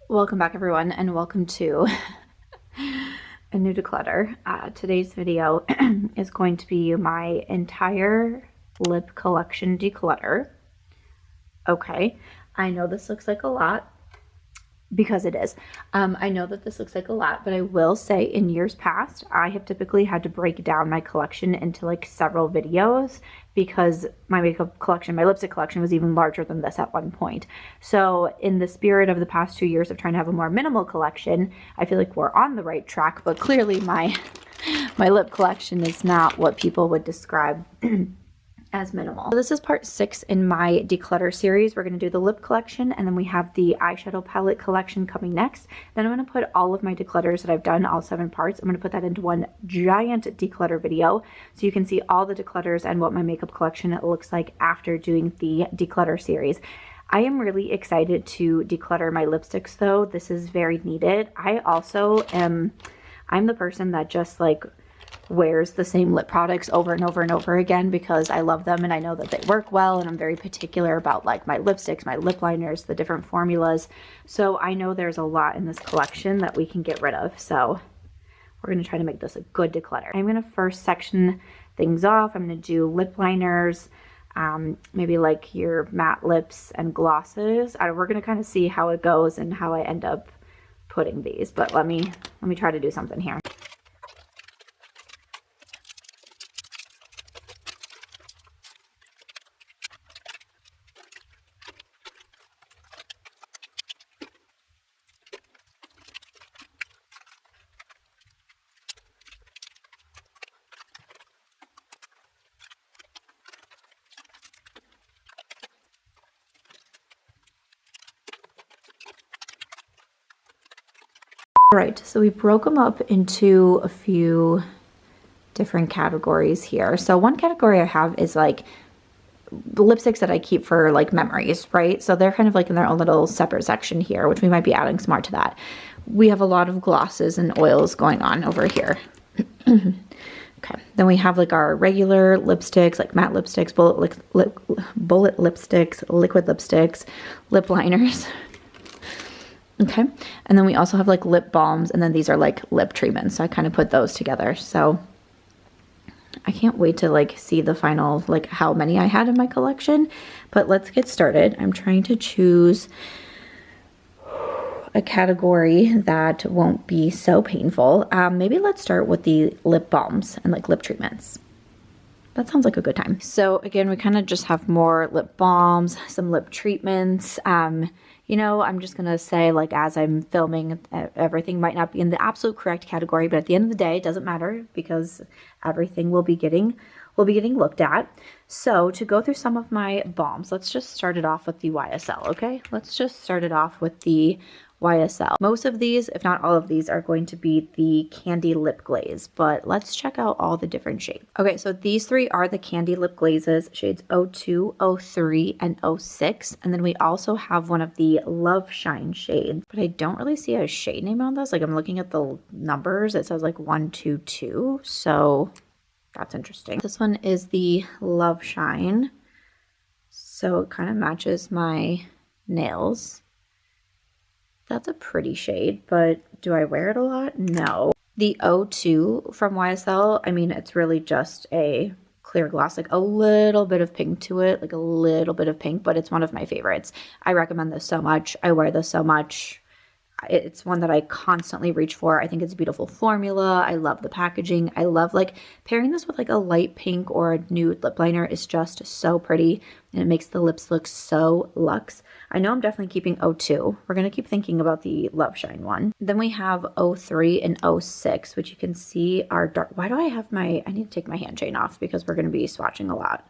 Welcome back everyone, and welcome to a new declutter. Today's video is going to be my entire lip collection declutter. Okay, I know this looks like a lot because it is. I know that this looks like a lot, but I will say in years past, I have typically had to break down my collection into like several videos because my makeup collection, my lipstick collection was even larger than this at one point. So in the spirit of the past 2 years of trying to have a more minimal collection, I feel like we're on the right track, but clearly my lip collection is not what people would describe as minimal. So this is part 6 in my declutter series. We're going to do the lip collection, and then we have the eyeshadow palette collection coming next. Then I'm going to put all of my declutters that I've done, all 7 parts, I'm going to put that into one giant declutter video so you can see all the declutters and what my makeup collection looks like after doing the declutter series. I am really excited to declutter my lipsticks though. This is very needed. I'm the person that just like wears the same lip products over and over and over again because I love them and I know that they work well, and I'm very particular about like my lipsticks, my lip liners, the different formulas. So I know there's a lot in this collection that we can get rid of. So we're going to try to make this a good declutter. I'm going to first section things off. I'm going to do lip liners, maybe like your matte lips and glosses. We're going to kind of see how it goes and how I end up putting these, but let me try to do something here. Right, so we broke them up into a few different categories here. So one category I have is like the lipsticks that I keep for like memories, right? So they're kind of like in their own little separate section here, which we might be adding some more to that. We have a lot of glosses and oils going on over here. Okay, then we have like our regular lipsticks, like matte lipsticks, bullet lipsticks, liquid lipsticks, lip liners. Okay, and then we also have like lip balms, and then these are like lip treatments. So I kind of put those together. So I can't wait to like see the final, like how many I had in my collection, but let's get started. I'm trying to choose a category that won't be so painful. Maybe let's start with the lip balms and like lip treatments. That sounds like a good time. So again, we kind of just have more lip balms, some lip treatments. You know, I'm just going to say, like, as I'm filming, everything might not be in the absolute correct category, but at the end of the day, it doesn't matter because everything will be getting looked at. So to go through some of my balms, let's just start it off with the YSL, okay? Let's just start it off with the YSL. Most of these, if not all of these, are going to be the candy lip glaze, but let's check out all the different shades. Okay, so these 3 are the candy lip glazes, shades 02, 03, and 06, and then we also have one of the Love Shine shades, but I don't really see a shade name on this. Like, I'm looking at the numbers, it says like 122, so that's interesting. This one is the Love Shine, so it kind of matches my nails. That's a pretty shade, but do I wear it a lot? No. The 02 from YSL, I mean, it's really just a clear gloss, like a little bit of pink to it, like a little bit of pink, but it's one of my favorites. I recommend this so much. I wear this so much. It's one that I constantly reach for. I think it's a beautiful formula. I love the packaging. I love like pairing this with like a light pink or a nude lip liner is just so pretty, and it makes the lips look so luxe. I know I'm definitely keeping 02. We're going to keep thinking about the Love Shine one. Then we have 03 and 06, which you can see are dark. Why do I have I need to take my hand chain off because we're going to be swatching a lot.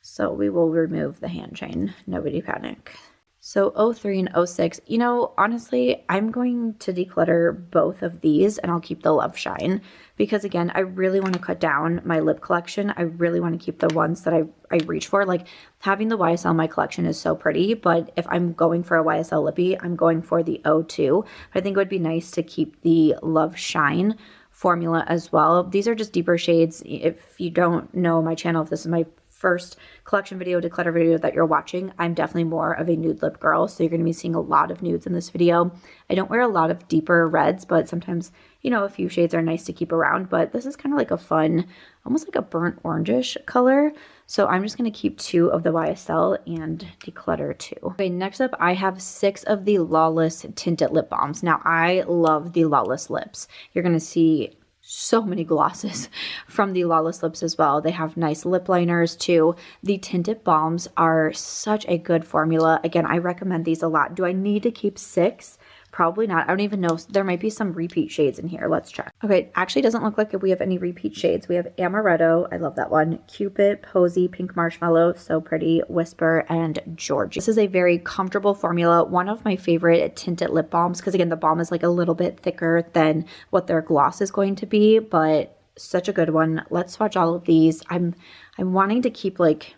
So we will remove the hand chain. Nobody panic. So 03 and 06, you know, honestly, I'm going to declutter both of these and I'll keep the Love Shine because again, I really want to cut down my lip collection. I really want to keep the ones that I reach for. Like having the YSL in my collection is so pretty, but if I'm going for a YSL lippy, I'm going for the 02. I think it would be nice to keep the Love Shine formula as well. These are just deeper shades. If you don't know my channel, if this is my first collection video, declutter video that you're watching, I'm definitely more of a nude lip girl. So you're going to be seeing a lot of nudes in this video. I don't wear a lot of deeper reds, but sometimes, you know, a few shades are nice to keep around. But this is kind of like a fun, almost like a burnt orangish color. So I'm just going to keep 2 of the YSL and declutter 2. Okay, next up, I have 6 of the Lawless tinted lip balms. Now, I love the Lawless lips. You're going to see so many glosses from the Lawless lips as well. They have nice lip liners too. The tinted balms are such a good formula. Again, I recommend these a lot. Do I need to keep 6? Probably not. I don't even know. There might be some repeat shades in here. Let's check. Okay, it actually doesn't look like we have any repeat shades. We have Amaretto. I love that one. Cupid, Posy, Pink Marshmallow, so pretty, Whisper, and Georgie. This is a very comfortable formula. One of my favorite tinted lip balms because, again, the balm is like a little bit thicker than what their gloss is going to be, but such a good one. Let's swatch all of these. I'm wanting to keep like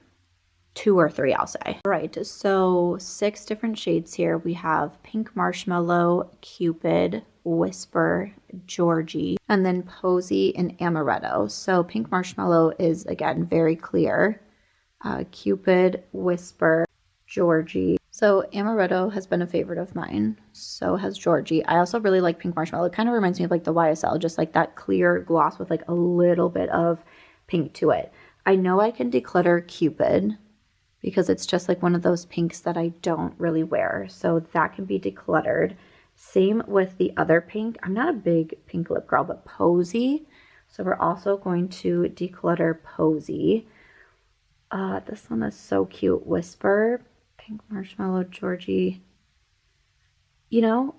2 or 3, I'll say. All right, so 6 different shades here. We have Pink Marshmallow, Cupid, Whisper, Georgie, and then Posy and Amaretto. So Pink Marshmallow is, again, very clear. Cupid, Whisper, Georgie. So Amaretto has been a favorite of mine. So has Georgie. I also really like Pink Marshmallow. It kind of reminds me of like the YSL, just like that clear gloss with like a little bit of pink to it. I know I can declutter Cupid because it's just like one of those pinks that I don't really wear. So that can be decluttered. Same with the other pink. I'm not a big pink lip girl, but Posy. So we're also going to declutter Posy. This one is so cute. Whisper, Pink Marshmallow, Georgie. You know,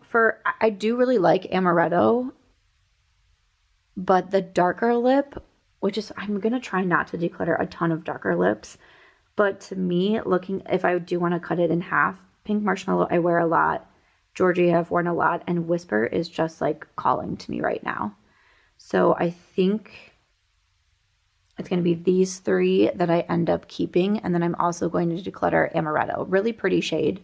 I do really like Amaretto, but the darker lip, which is, I'm going to try not to declutter a ton of darker lips. But to me, if I do want to cut it in half, Pink Marshmallow I wear a lot, Georgie I've worn a lot, and Whisper is just like calling to me right now. So I think it's going to be these 3 that I end up keeping, and then I'm also going to declutter Amaretto. Really pretty shade.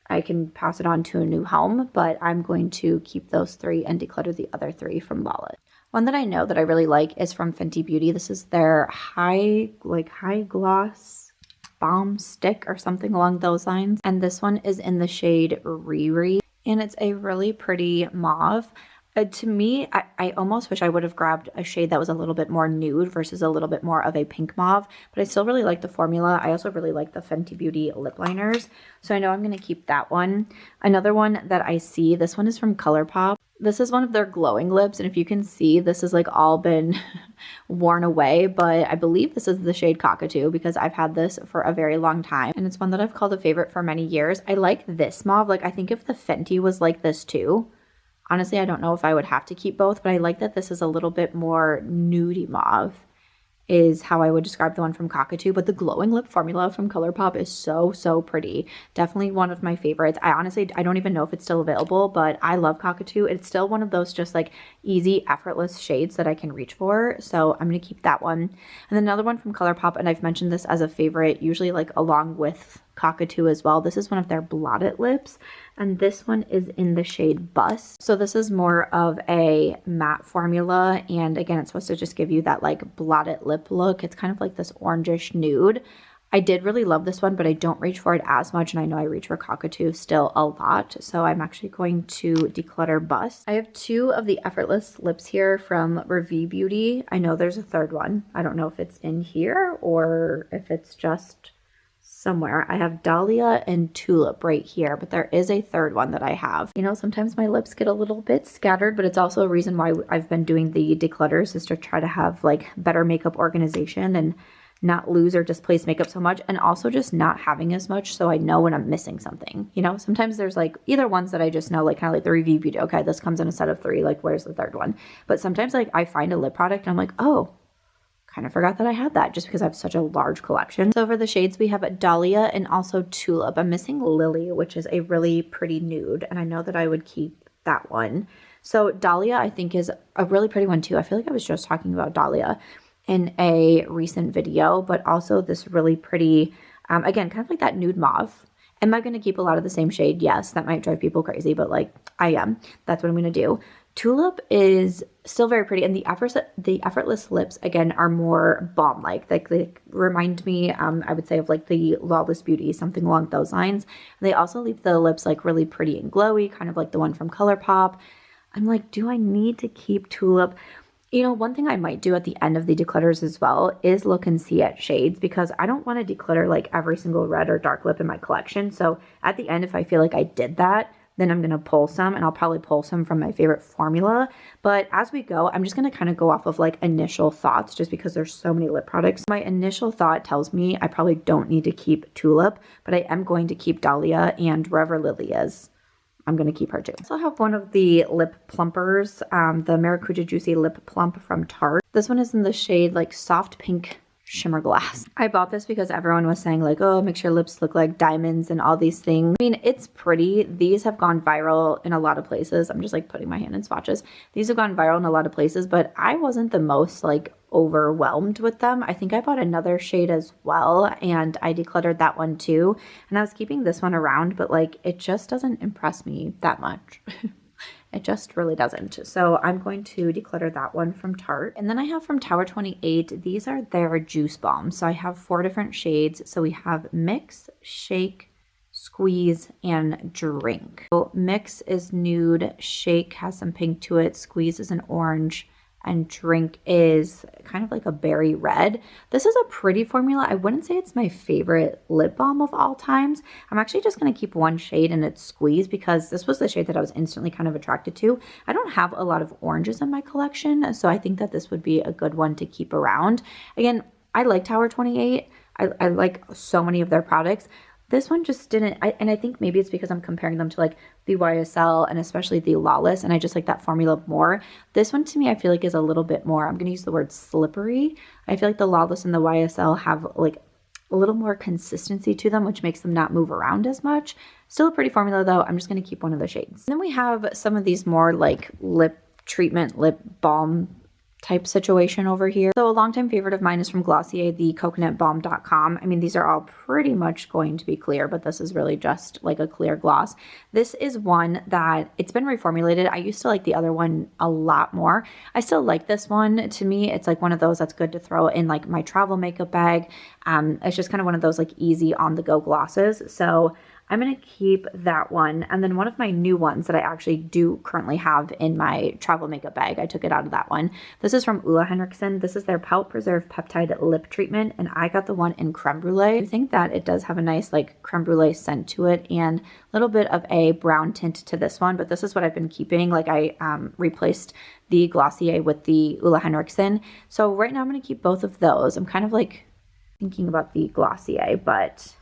I can pass it on to a new home, but I'm going to keep those 3 and declutter the other 3 from Lawless. One that I know that I really like is from Fenty Beauty. This is their high gloss balm stick or something along those lines. And this one is in the shade Riri. And it's a really pretty mauve. To me, I almost wish I would have grabbed a shade that was a little bit more nude versus a little bit more of a pink mauve. But I still really like the formula. I also really like the Fenty Beauty lip liners. So I know I'm going to keep that one. Another one that I see, this one is from Colourpop. This is one of their glowing lips, and if you can see, this has like all been worn away, but I believe this is the shade Cockatoo because I've had this for a very long time, and it's one that I've called a favorite for many years. I like this mauve. Like, I think if the Fenty was like this too, honestly, I don't know if I would have to keep both, but I like that this is a little bit more nudie mauve is how I would describe the one from Cockatoo. But the glowing lip formula from Colourpop is so, so pretty. Definitely one of my favorites. I don't even know if it's still available, but I love Cockatoo. It's still one of those just like easy, effortless shades that I can reach for. So I'm going to keep that one. And then another one from Colourpop, and I've mentioned this as a favorite, usually like along with Cockatoo as well. This is one of their blotted lips, and this one is in the shade Bust. So this is more of a matte formula, and again, it's supposed to just give you that like blotted lip look. It's kind of like this orangish nude. I did really love this one, but I don't reach for it as much, and I know I reach for Cockatoo still a lot, so I'm actually going to declutter Bust. I have 2 of the Effortless lips here from Ravie Beauty. I know there's a third one. I don't know if it's in here or if it's just somewhere. I have Dahlia and Tulip right here, but there is a third one that I have. You know, sometimes my lips get a little bit scattered, but it's also a reason why I've been doing the declutters, is to try to have like better makeup organization and not lose or displace makeup so much, and also just not having as much so I know when I'm missing something. You know, sometimes there's like either ones that I just know, like kind of like the Ravie Beauty, okay, this comes in a set of 3, like where's the third one? But sometimes like I find a lip product and I'm like, oh, kind of forgot that I had that, just because I have such a large collection. So for the shades, we have Dahlia and also Tulip. I'm missing Lily, which is a really pretty nude, and I know that I would keep that one. So Dahlia, I think, is a really pretty one too. I feel like I was just talking about Dahlia in a recent video, but also this really pretty, again, kind of like that nude mauve. Am I going to keep a lot of the same shade? Yes, that might drive people crazy, but like I am. That's what I'm going to do. Tulip is still very pretty, and the effortless lips again are more balm-like. Like they remind me, I would say, of like the Lawless Beauty, something along those lines. And they also leave the lips like really pretty and glowy, kind of like the one from Colourpop. I'm like, do I need to keep Tulip? You know, one thing I might do at the end of the declutters as well is look and see at shades, because I don't want to declutter like every single red or dark lip in my collection. So at the end, if I feel like I did that, then I'm going to pull some, and I'll probably pull some from my favorite formula. But as we go, I'm just going to kind of go off of like initial thoughts, just because there's so many lip products. My initial thought tells me I probably don't need to keep Tulip, but I am going to keep Dahlia, and wherever Lily is, I'm going to keep her too. I also have one of the lip plumpers, the Maracuja Juicy Lip Plump from Tarte. This one is in the shade like soft pink shimmer glass. I bought this because everyone was saying like, oh, makes your lips look like diamonds and all these things. I mean, it's pretty. These have gone viral in a lot of places. I'm just like putting my hand in swatches. These have gone viral in a lot of places, but I wasn't the most like overwhelmed with them. I think I bought another shade as well, and I decluttered that one too. And I was keeping this one around, but like it just doesn't impress me that much. It just really doesn't. So I'm going to declutter that one from Tarte. And then I have from Tower 28, these are their juice bombs. So I have 4 different shades. So we have Mix, Shake, Squeeze, and Drink. So Mix is nude, Shake has some pink to it, Squeeze is an orange, and Drink is kind of like a berry red. This is a pretty formula. I wouldn't say it's my favorite lip balm of all times. I'm actually just going to keep one shade, and it's Squeeze, because this was the shade that I was instantly kind of attracted to. I don't have a lot of oranges in my collection, so I think that this would be a good one to keep around. Again, I like Tower 28. I like so many of their products. This one just didn't, and I think maybe it's because I'm comparing them to like the YSL and especially the Lawless, and I just like that formula more. This one to me, I feel like is a little bit more, I'm going to use the word slippery. I feel like the Lawless and the YSL have like a little more consistency to them, which makes them not move around as much. Still a pretty formula though. I'm just going to keep one of the shades. And then we have some of these more like lip treatment, lip balm type situation over here. So a longtime favorite of mine is from Glossier, the coconutbalm.com. I mean, these are all pretty much going to be clear, but this is really just like a clear gloss. This is one that it's been reformulated. I used to like the other one a lot more. I still like this one. To me, it's like one of those that's good to throw in like my travel makeup bag. It's just kind of one of those like easy on the go glosses. So I'm going to keep that one. And then one of my new ones that I actually do currently have in my travel makeup bag, I took it out of that one. This is from Olehenriksen. This is their Pout Preserve Peptide Lip Treatment, and I got the one in creme brulee. I think that it does have a nice like creme brulee scent to it and a little bit of a brown tint to this one, but this is what I've been keeping. Like I replaced the Glossier with the Olehenriksen. So right now I'm going to keep both of those. I'm kind of like thinking about the Glossier, but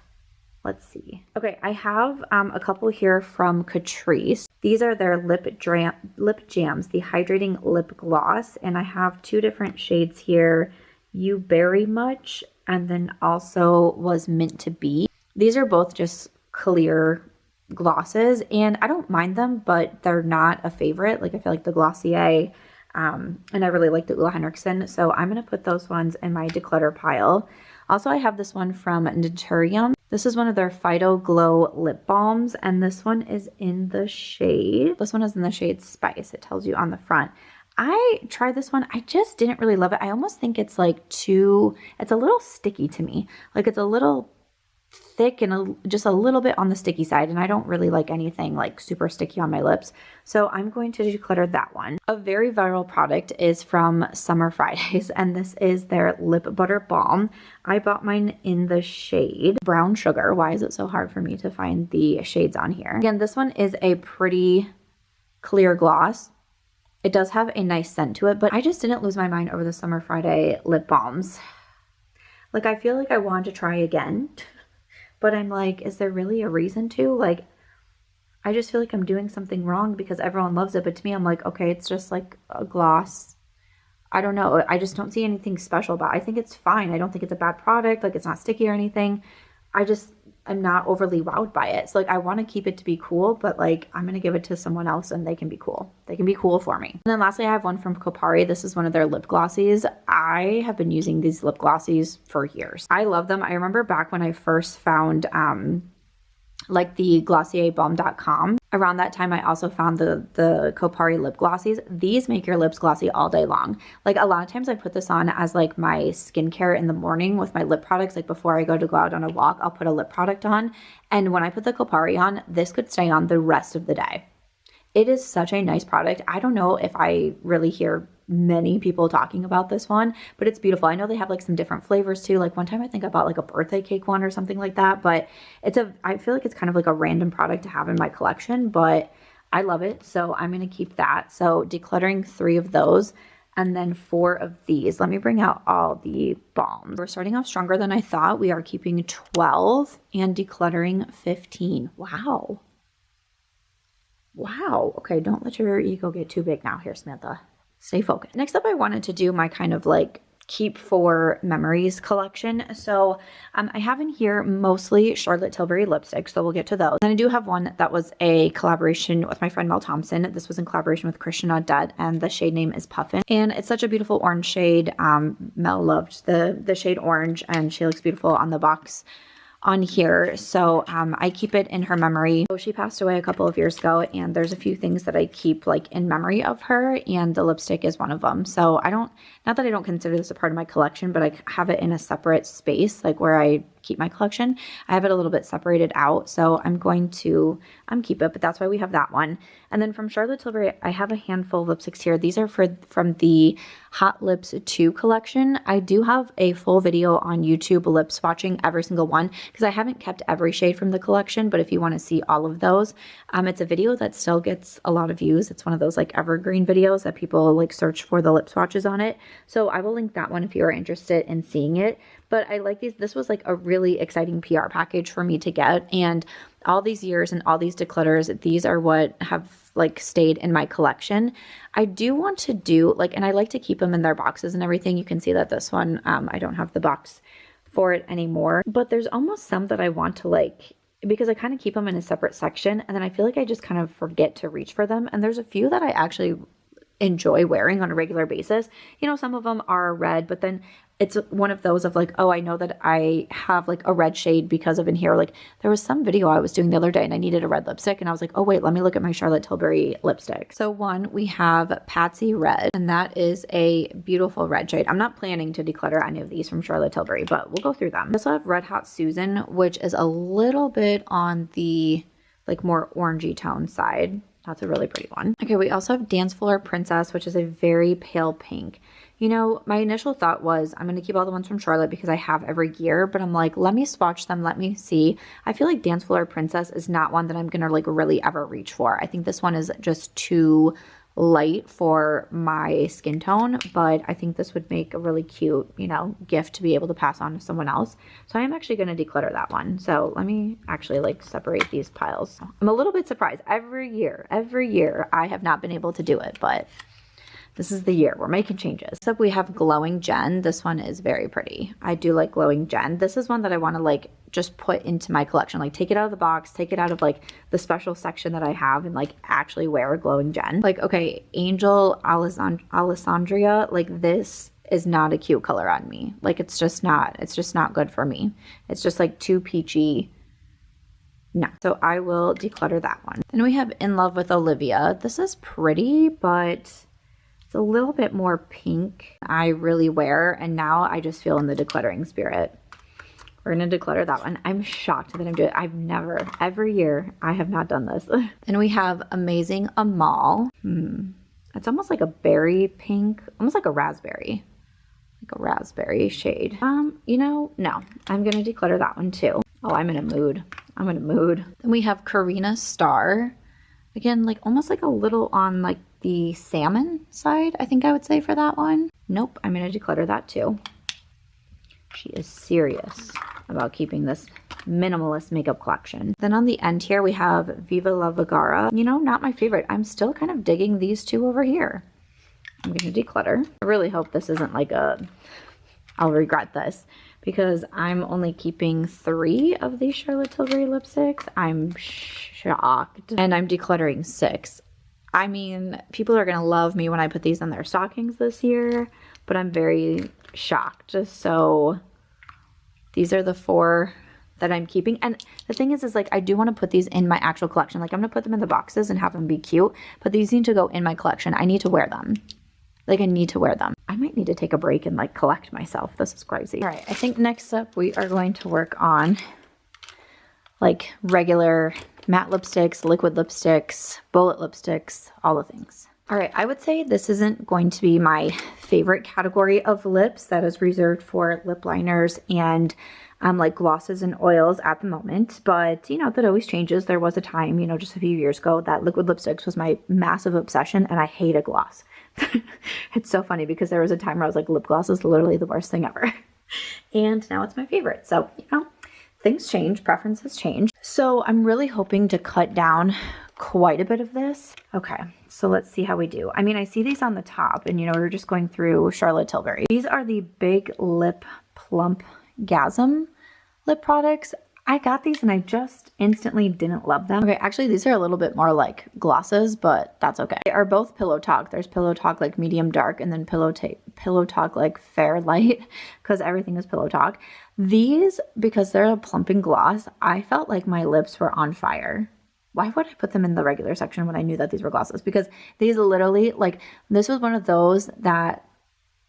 let's see. Okay, I have a couple here from Catrice. These are their lip jams, the hydrating lip gloss, and I have 2 different shades here. You Berry Much, and then also Was Meant to Be. These are both just clear glosses, and I don't mind them, but they're not a favorite. Like I feel like the Glossier, and I really like the Olehenriksen, so I'm gonna put those ones in my declutter pile. Also, I have this one from Naturium. This is one of their Fido Glow lip balms, and this one is in the shade. This one is in the shade Spice. It tells you on the front. I tried this one. I just didn't really love it. I almost think it's like it's a little sticky to me. Like it's a little thick and just a little bit on the sticky side, and I don't really like anything like super sticky on my lips, so I'm going to declutter that one. A very viral product is from Summer Fridays, and this is their lip butter balm. I bought mine in the shade Brown Sugar. Why is it so hard for me to find the shades on here? Again, this one is a pretty clear gloss. It does have a nice scent to it, but I just didn't lose my mind over the Summer Friday lip balms. Like I feel like I want to try again. But I'm like, is there really a reason to? Like, I just feel like I'm doing something wrong because everyone loves it. But to me, I'm like, okay, it's just like a gloss. I don't know. I just don't see anything special about it. I think it's fine. I don't think it's a bad product. Like, it's not sticky or anything. I'm not overly wowed by it. So, like, I want to keep it to be cool, but, like, I'm going to give it to someone else and they can be cool. They can be cool for me. And then lastly, I have one from Kopari. This is one of their lip glossies. I have been using these lip glossies for years. I love them. I remember back when I first found like the glossierbalm.com. Around that time, I also found the Kopari lip glossies. These make your lips glossy all day long. Like a lot of times I put this on as like my skincare in the morning with my lip products. Like before I go out on a walk, I'll put a lip product on. And when I put the Kopari on, this could stay on the rest of the day. It is such a nice product. I don't know if I really hear many people talking about this one, but it's beautiful. I know they have like some different flavors too. Like one time I think I bought like a birthday cake one or something like that, but I feel like it's kind of like a random product to have in my collection, but I love it. So I'm going to keep that. So decluttering 3 of those and then 4 of these. Let me bring out all the balms. We're starting off stronger than I thought. We are keeping 12 and decluttering 15. Wow. Wow. Okay. Don't let your ego get too big now here, Samantha. Stay focused. Next up, I wanted to do my kind of like keep for memories collection. So I have in here mostly Charlotte Tilbury lipsticks, so we'll get to those. And I do have one that was a collaboration with my friend Mel Thompson. This was in collaboration with Christian Audet, and the shade name is Puffin. And it's such a beautiful orange shade. Mel loved the shade orange, and she looks beautiful on the box on here. So I keep it in her memory. So she passed away a couple of years ago, and there's a few things that I keep like in memory of her, and the lipstick is one of them. So not that I don't consider this a part of my collection, but I have it in a separate space, like where I keep my collection. I have it a little bit separated out, so I'm going to keep it, but that's why we have that one. And then from Charlotte Tilbury, I have a handful of lipsticks here. These are from the Hot Lips 2 collection. I do have a full video on YouTube lip swatching every single one because I haven't kept every shade from the collection, but if you want to see all of those, it's a video that still gets a lot of views. It's one of those like evergreen videos that people like search for the lip swatches on it. So I will link that one if you are interested in seeing it. But I like these. This was like a really exciting PR package for me to get. And all these years and all these declutters, these are what have like stayed in my collection. I do want to do like, and I like to keep them in their boxes and everything. You can see that this one, I don't have the box for it anymore. But there's almost some that I want to like, because I kind of keep them in a separate section. And then I feel like I just kind of forget to reach for them. And there's a few that I actually enjoy wearing on a regular basis. You know, some of them are red, but then it's one of those of like, oh, I know that I have like a red shade because of in here. Like there was some video I was doing the other day and I needed a red lipstick and I was like, oh wait, let me look at my Charlotte Tilbury lipstick. So one, we have Patsy Red, and that is a beautiful red shade. I'm not planning to declutter any of these from Charlotte Tilbury, but we'll go through them. I also have Red Hot Susan, which is a little bit on the like more orangey tone side. That's a really pretty one. Okay, we also have Dance Floor Princess, which is a very pale pink. You know, my initial thought was I'm going to keep all the ones from Charlotte because I have every year, but I'm like, let me swatch them. Let me see. I feel like Dance Floor Princess is not one that I'm going to like really ever reach for. I think this one is just too light for my skin tone, but I think this would make a really cute, you know, gift to be able to pass on to someone else. So I am actually going to declutter that one. So let me actually like separate these piles. I'm a little bit surprised. Every year I have not been able to do it, but this is the year we're making changes. So we have Glowing Jen. This one is very pretty. I do like Glowing Jen. This is one that I want to like just put into my collection, like take it out of the box, take it out of like the special section that I have and like actually wear a Glowing Jen. Like, okay, Angel Alessandria, like this is not a cute color on me. Like it's just not good for me. It's just like too peachy. No. So I will declutter that one. Then we have In Love with Olivia. This is pretty, but it's a little bit more pink. I really wear, and now I just feel in the decluttering spirit. We're going to declutter that one. I'm shocked that I'm doing it. I've never, every year, I have not done this. Then we have Amazing Amal. It's almost like a berry pink, almost like a raspberry shade. You know, no, I'm going to declutter that one too. Oh, I'm in a mood. Then we have Karina Star. Again, like almost like a little on like the salmon side, I think I would say for that one. Nope, I'm going to declutter that too. She is serious about keeping this minimalist makeup collection. Then on the end here, we have Viva La Vagara. You know, not my favorite. I'm still kind of digging these two over here. I'm going to declutter. I really hope this isn't like I'll regret this because I'm only keeping 3 of these Charlotte Tilbury lipsticks. I'm shocked. And I'm decluttering 6. I mean, people are going to love me when I put these on their stockings this year, but I'm very shocked. So these are the 4 that I'm keeping. And the thing is like, I do want to put these in my actual collection. Like I'm going to put them in the boxes and have them be cute, but these need to go in my collection. I need to wear them. Like I need to wear them. I might need to take a break and like collect myself. This is crazy. All right. I think next up we are going to work on like regular matte lipsticks, liquid lipsticks, bullet lipsticks, all the things. All right, I would say this isn't going to be my favorite category of lips. That is reserved for lip liners and like glosses and oils at the moment. But, you know, that always changes. There was a time, you know, just a few years ago that liquid lipsticks was my massive obsession and I hate a gloss. It's so funny because there was a time where I was like, lip gloss is literally the worst thing ever. And now it's my favorite. So, you know, things change, preferences change. So I'm really hoping to cut down quite a bit of this. Okay, so let's see how we do. I mean, I see these on the top and, you know, we're just going through Charlotte Tilbury. These are the Big Lip Plump Gasm lip products. I got these and I just instantly didn't love them. Okay, actually these are a little bit more like glosses, but that's okay. They are both Pillow Talk. There's Pillow Talk like medium dark and then Pillow Talk like fair light because everything is Pillow Talk. These, because they're a plumping gloss, I felt like my lips were on fire. Why would I put them in the regular section when I knew that these were glosses? Because these literally, like, this was one of those that,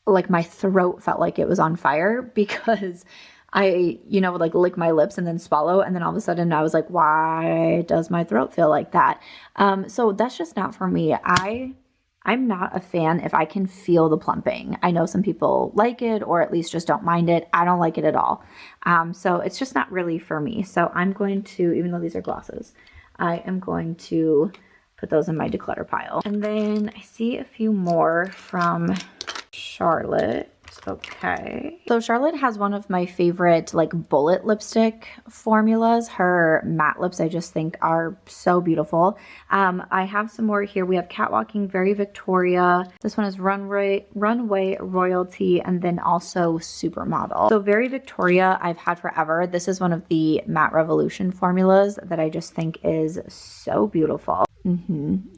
like, my throat felt like it was on fire because I, you know, would, like, lick my lips and then swallow. And then all of a sudden I was like, why does my throat feel like that? So that's just not for me. I'm not a fan if I can feel the plumping. I know some people like it or at least just don't mind it. I don't like it at all. So it's just not really for me. So I'm going to, even though these are glosses, I am going to put those in my declutter pile. And then I see a few more from Charlotte. Okay. So Charlotte has one of my favorite like bullet lipstick formulas. Her matte lips I just think are so beautiful. I have some more here. We have Catwalking, Very Victoria. This one is Runway Royalty, and then also Supermodel. So Very Victoria I've had forever. This is one of the Matte Revolution formulas that I just think is so beautiful.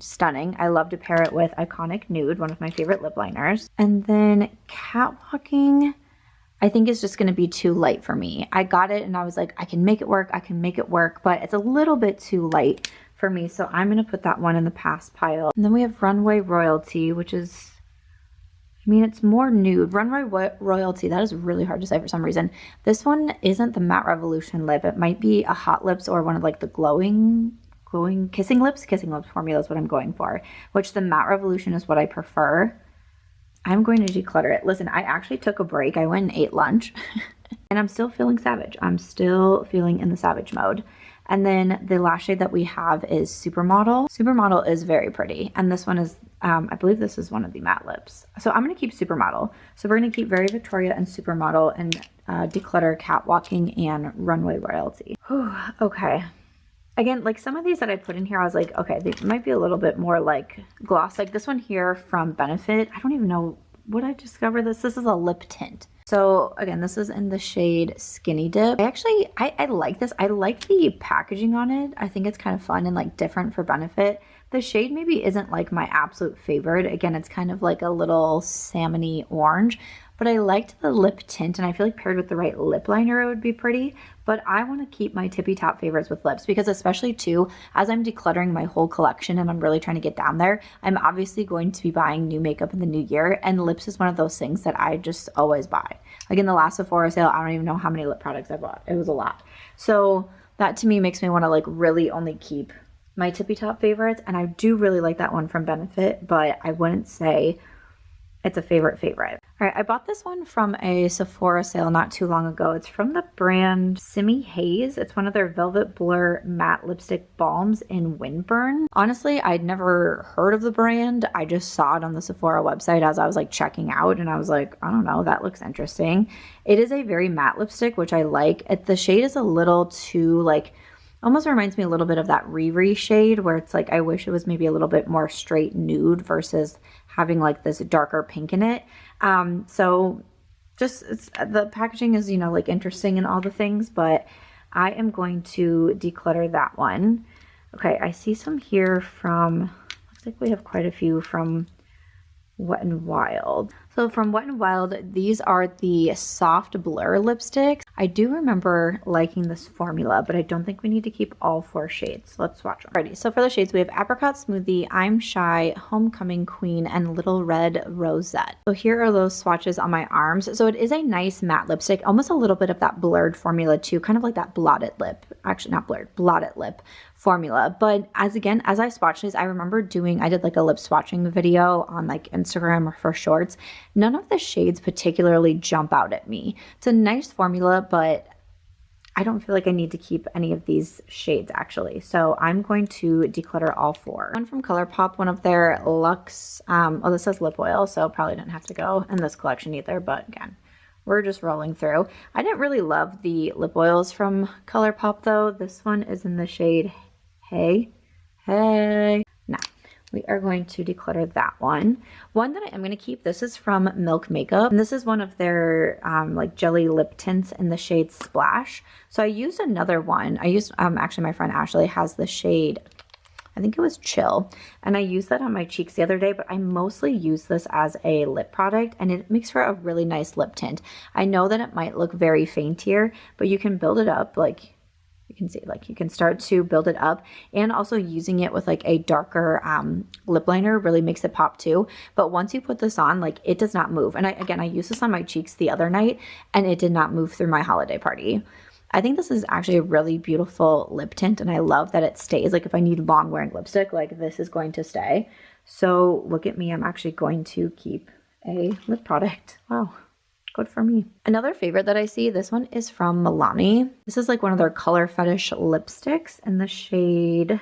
Stunning. I love to pair it with Iconic Nude, one of my favorite lip liners. And then Catwalking, I think is just going to be too light for me. I got it and I was like, I can make it work. I can make it work, but it's a little bit too light for me. So I'm going to put that one in the pass pile. And then we have Runway Royalty, which is, I mean, it's more nude. Runway Royalty, that is really hard to say for some reason. This one isn't the Matte Revolution lip. It might be a Hot Lips or one of like the glowing Kissing Lips formula is what I'm going for, which the Matte Revolution is what I prefer. I'm going to declutter it. Listen, I actually took a break. I went and ate lunch and I'm still feeling savage. I'm still feeling in the savage mode. And then the last shade that we have is Supermodel. Supermodel is very pretty. And this one is, I believe this is one of the matte lips. So I'm going to keep Supermodel. So we're going to keep Very Victoria and Supermodel and declutter Catwalking and Runway Royalty. Whew, okay. Again, like some of these that I put in here, I was like, okay, they might be a little bit more like gloss. Like this one here from Benefit. I don't even know, would I discover this? This is a lip tint. So again, this is in the shade Skinny Dip. I like this. I like the packaging on it. I think it's kind of fun and like different for Benefit. The shade maybe isn't like my absolute favorite. Again, it's kind of like a little salmony orange. But I liked the lip tint and I feel like paired with the right lip liner it would be pretty. But I want to keep my tippy top favorites with lips because especially too, as I'm decluttering my whole collection and I'm really trying to get down there, I'm obviously going to be buying new makeup in the new year, and lips is one of those things that I just always buy. Like in the last Sephora sale, I don't even know how many lip products I bought. It was a lot. So that to me makes me want to like really only keep my tippy top favorites, and I do really like that one from Benefit, but I wouldn't say it's a favorite. All right, I bought this one from a Sephora sale not too long ago. It's from the brand Simi Haze. It's one of their Velvet Blur matte lipstick balms in Windburn. Honestly, I'd never heard of the brand. I just saw it on the Sephora website as I was like checking out, and I was like, I don't know, that looks interesting. It is a very matte lipstick, which I like. The shade is a little too like, almost reminds me a little bit of that Riri shade where it's like, I wish it was maybe a little bit more straight nude versus having like this darker pink in it. So just the packaging is, you know, like interesting and all the things, but I am going to declutter that one. Okay, I see some here from, looks like we have quite a few from Wet n Wild. So from Wet n Wild, these are the soft blur lipsticks. I do remember liking this formula, but I don't think we need to keep all 4 shades. Let's swatch them. Alrighty, so for the shades, we have Apricot Smoothie, I'm Shy, Homecoming Queen, and Little Red Rosette. So here are those swatches on my arms. So it is a nice matte lipstick, almost a little bit of that blurred formula too, kind of like that blotted lip. Actually, not blurred, blotted lip formula. But as I swatched these, I remember I did like a lip swatching video on like Instagram or for shorts. None of the shades particularly jump out at me. It's a nice formula, but I don't feel like I need to keep any of these shades actually. So I'm going to declutter all 4. One from Colourpop, one of their Luxe, this says lip oil, so probably didn't have to go in this collection either, but again, we're just rolling through. I didn't really love the lip oils from Colourpop though. This one is in the shade Hey. Now, we are going to declutter that one. One that I am going to keep, this is from Milk Makeup. And this is one of their like jelly lip tints in the shade Splash. So I used another one. I used, actually my friend Ashley has the shade, I think it was Chill. And I used that on my cheeks the other day, but I mostly use this as a lip product and it makes for a really nice lip tint. I know that it might look very faint here, but you can build it up like, you can see like you can start to build it up, and also using it with like a darker lip liner really makes it pop too. But once you put this on, like it does not move. And I used this on my cheeks the other night and it did not move through my holiday party. I think this is actually a really beautiful lip tint and I love that it stays. Like if I need long wearing lipstick, like this is going to stay. So look at me, I'm actually going to keep a lip product. Wow. Good for me. Another favorite that I see, this one is from Milani. This is like one of their Color Fetish lipsticks in the shade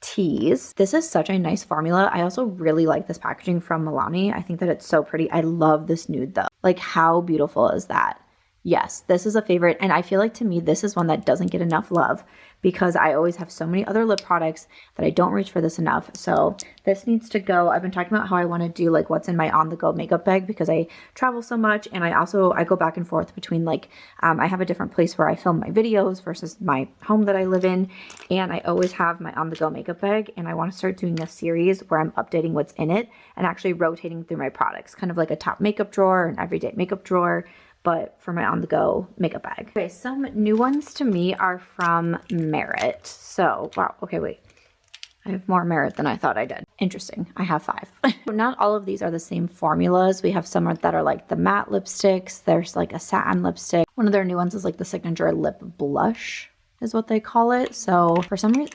Tease. This is such a nice formula. I also really like this packaging from Milani. I think that it's so pretty. I love this nude though. Like how beautiful is that? Yes, this is a favorite. And I feel like to me, this is one that doesn't get enough love because I always have so many other lip products that I don't reach for this enough. So this needs to go. I've been talking about how I want to do like what's in my on-the-go makeup bag because I travel so much. And I go back and forth between like, I have a different place where I film my videos versus my home that I live in. And I always have my on-the-go makeup bag. And I want to start doing a series where I'm updating what's in it and actually rotating through my products, kind of like a top makeup drawer, an everyday makeup drawer, but for my on-the-go makeup bag. Okay, some new ones to me are from Merit. So, wow, okay, wait. I have more Merit than I thought I did. Interesting, I have 5. Not all of these are the same formulas. We have some that are like the matte lipsticks. There's like a satin lipstick. One of their new ones is like the signature lip blush is what they call it. So for some reason,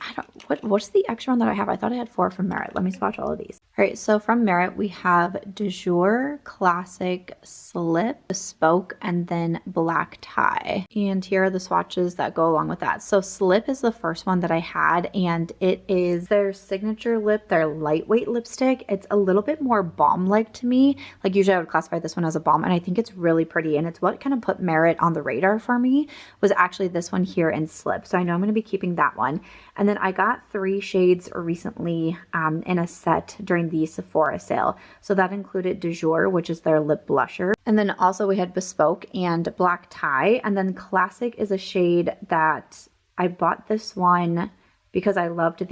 what's the extra one that I have? I thought I had 4 from Merit. Let me swatch all of these. All right, so from Merit, we have Du Jour, Classic, Slip, Bespoke, and then Black Tie. And here are the swatches that go along with that. So Slip is the first one that I had, and it is their signature lip, their lightweight lipstick. It's a little bit more balm-like to me. Like usually I would classify this one as a balm, and I think it's really pretty. And it's what kind of put Merit on the radar for me was actually this one here in Slip. So I know I'm going to be keeping that one. And then I got 3 shades recently in a set during the Sephora sale. So that included Du Jour, which is their lip blusher. And then also we had Bespoke and Black Tie. And then Classic is a shade that I bought this one because I loved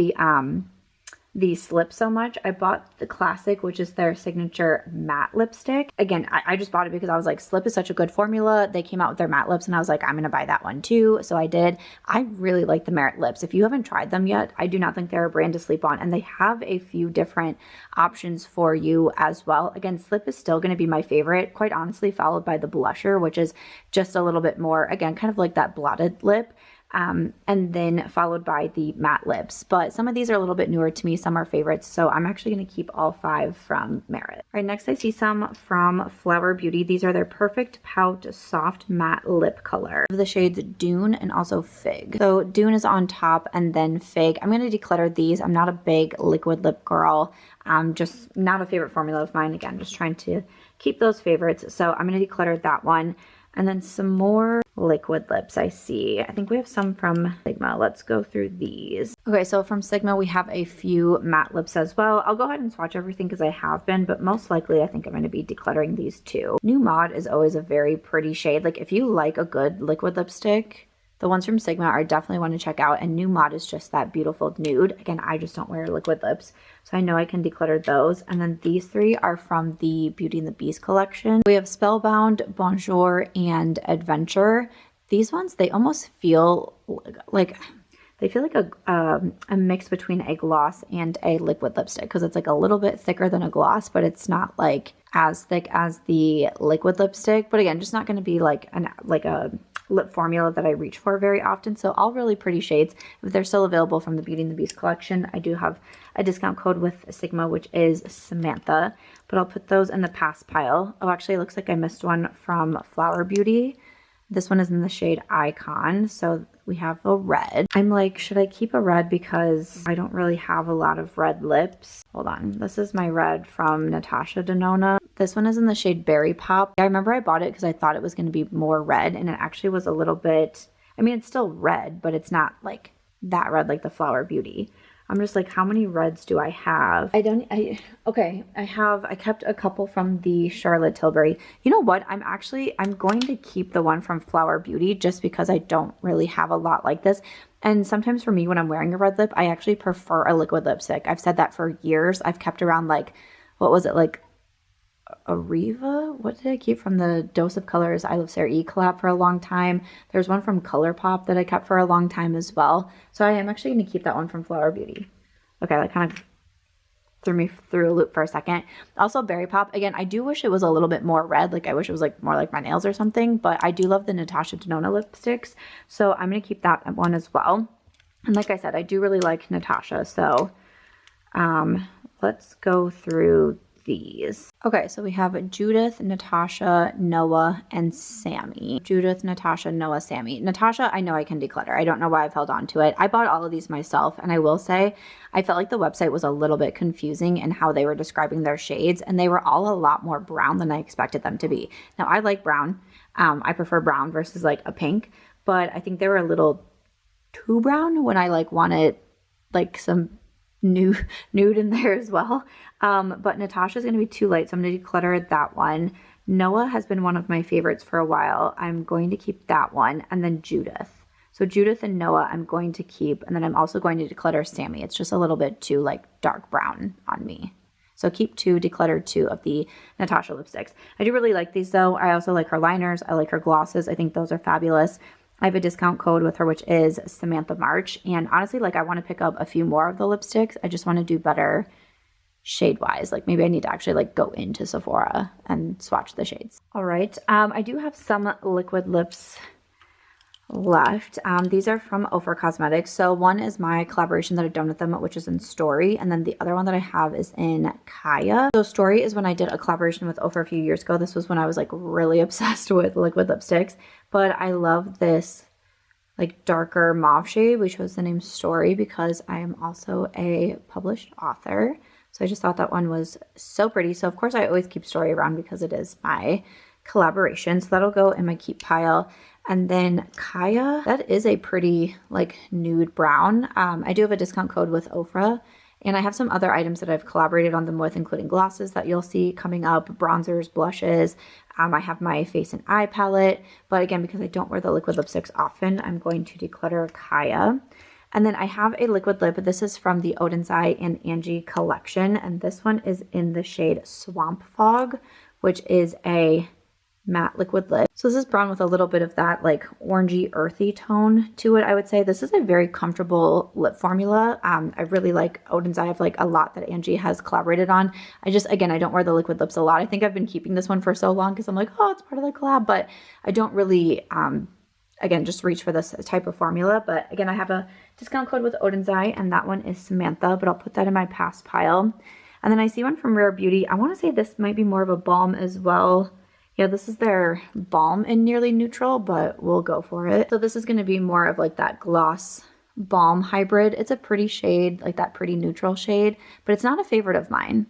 the Slip so much. I bought the Classic, which is their signature matte lipstick. Again, I just bought it because I was like, Slip is such a good formula. They came out with their matte lips and I was like, I'm going to buy that one too. So I did. I really like the Merit lips. If you haven't tried them yet, I do not think they're a brand to sleep on. And they have a few different options for you as well. Again, Slip is still going to be my favorite, quite honestly, followed by the blusher, which is just a little bit more, again, kind of like that blotted lip. And then followed by the matte lips. But some of these are a little bit newer to me. Some are favorites. So I'm actually going to keep all 5 from Merit. All right, next I see some from Flower Beauty. These are their Perfect Pout Soft Matte Lip Color. The shades Dune and also Fig. So Dune is on top and then Fig. I'm going to declutter these. I'm not a big liquid lip girl. Just not a favorite formula of mine. Again, just trying to keep those favorites. So I'm going to declutter that one. And then some more liquid lips I see. I think we have some from Sigma. Let's go through these. Okay, so from Sigma, we have a few matte lips as well. I'll go ahead and swatch everything because I have been, but most likely I think I'm going to be decluttering these too. New Mod is always a very pretty shade. Like if you like a good liquid lipstick, The ones from Sigma are definitely one to check out, and New Mod is just that beautiful nude. Again, I just don't wear liquid lips, so I know I can declutter those. And then these three are from the Beauty and the Beast collection. We have Spellbound, Bonjour, and Adventure. These ones, they almost feel like a mix between a gloss and a liquid lipstick, because it's like a little bit thicker than a gloss, but it's not like as thick as the liquid lipstick. But again, just not going to be like a lip formula that I reach for very often. So all really pretty shades. If they're still available from the Beauty and the Beast collection, I do have a discount code with Sigma, which is Samantha, but I'll put those in the pass pile. Oh, actually, it looks like I missed one from Flower Beauty. This one is in the shade Icon, so we have a red. I'm like, should I keep a red because I don't really have a lot of red lips? Hold on, this is my red from Natasha Denona. This one is in the shade Berry Pop. I remember I bought it because I thought it was going to be more red, and it actually was a little bit, I mean, it's still red, but it's not like that red like the Flower Beauty. I'm just like, how many reds do I have? I kept a couple from the Charlotte Tilbury. You know what? I'm going to keep the one from Flower Beauty just because I don't really have a lot like this. And sometimes for me, when I'm wearing a red lip, I actually prefer a liquid lipstick. I've said that for years. I've kept around like, what was it, like Ariva? What did I keep from the Dose of Colors I Love Sarah E collab for a long time? There's one from Colourpop that I kept for a long time as well. So I am actually going to keep that one from Flower Beauty. Okay, that kind of threw me through a loop for a second. Also, Berry Pop, again, I do wish it was a little bit more red. Like, I wish it was like more like my nails or something, but I do love the Natasha Denona lipsticks, so I'm going to keep that one as well. And like I said, I do really like Natasha, so let's go through these. Okay, so we have Judith, Natasha, Noah, and Sammy. Judith, Natasha, Noah, Sammy. Natasha, I know I can declutter. I don't know why I've held on to it. I bought all of these myself, and I will say I felt like the website was a little bit confusing in how they were describing their shades, and they were all a lot more brown than I expected them to be. Now, I like brown. I prefer brown versus like a pink, but I think they were a little too brown when I like wanted like some nude in there as well. But Natasha's going to be too light, so I'm going to declutter that one. Noah has been one of my favorites for a while. I'm going to keep that one. And then Judith. So Judith and Noah I'm going to keep, and then I'm also going to declutter Sammy. It's just a little bit too like dark brown on me. So keep two, declutter two of the Natasha lipsticks. I do really like these though. I also like her liners. I like her glosses. I think those are fabulous. I have a discount code with her, which is Samantha March. And honestly, like I want to pick up a few more of the lipsticks. I just want to do better shade-wise. Like maybe I need to actually like go into Sephora and swatch the shades. All right. I do have some liquid lips left. These are from Ofra Cosmetics. So one is my collaboration that I've done with them, which is in Story. And then the other one that I have is in Kaya. So Story is when I did a collaboration with Ofra a few years ago. This was when I was like really obsessed with liquid lipsticks. But I love this like darker mauve shade. We chose the name Story because I am also a published author. So I just thought that one was so pretty. So of course I always keep Story around because it is my collaboration. So that'll go in my keep pile. And then Kaya, that is a pretty like nude brown. I do have a discount code with Ofra, and I have some other items that I've collaborated on them with, including glosses that you'll see coming up, bronzers, blushes. I have my face and eye palette, but again, because I don't wear the liquid lipsticks often, I'm going to declutter Kaya. And then I have a liquid lip. This is from the Oden's Eye and Angie collection, and this one is in the shade Swamp Fog, which is a matte liquid lip. So this is brown with a little bit of that like orangey earthy tone to it, I would say. This is a very comfortable lip formula. I really like Oden's Eye. I have like a lot that Angie has collaborated on. Again, I don't wear the liquid lips a lot. I think I've been keeping this one for so long because I'm like, oh, it's part of the collab, but I don't really, again, just reach for this type of formula. But again, I have a discount code with Oden's Eye, and that one is Samantha, but I'll put that in my pass pile. And then I see one from Rare Beauty. I want to say this might be more of a balm as well. Yeah, this is their balm in Nearly Neutral, but we'll go for it. So this is going to be more of like that gloss balm hybrid. It's a pretty shade, like that pretty neutral shade, but it's not a favorite of mine.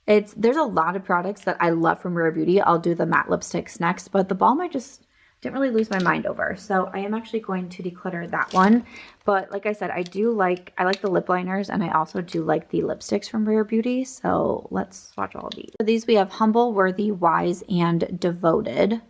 There's a lot of products that I love from Rare Beauty. I'll do the matte lipsticks next, but the balm I just didn't really lose my mind over. So I am actually going to declutter that one. But like I said, I like the lip liners, and I also do like the lipsticks from Rare Beauty. So let's swatch all of these. For these we have Humble, Worthy, Wise, and Devoted.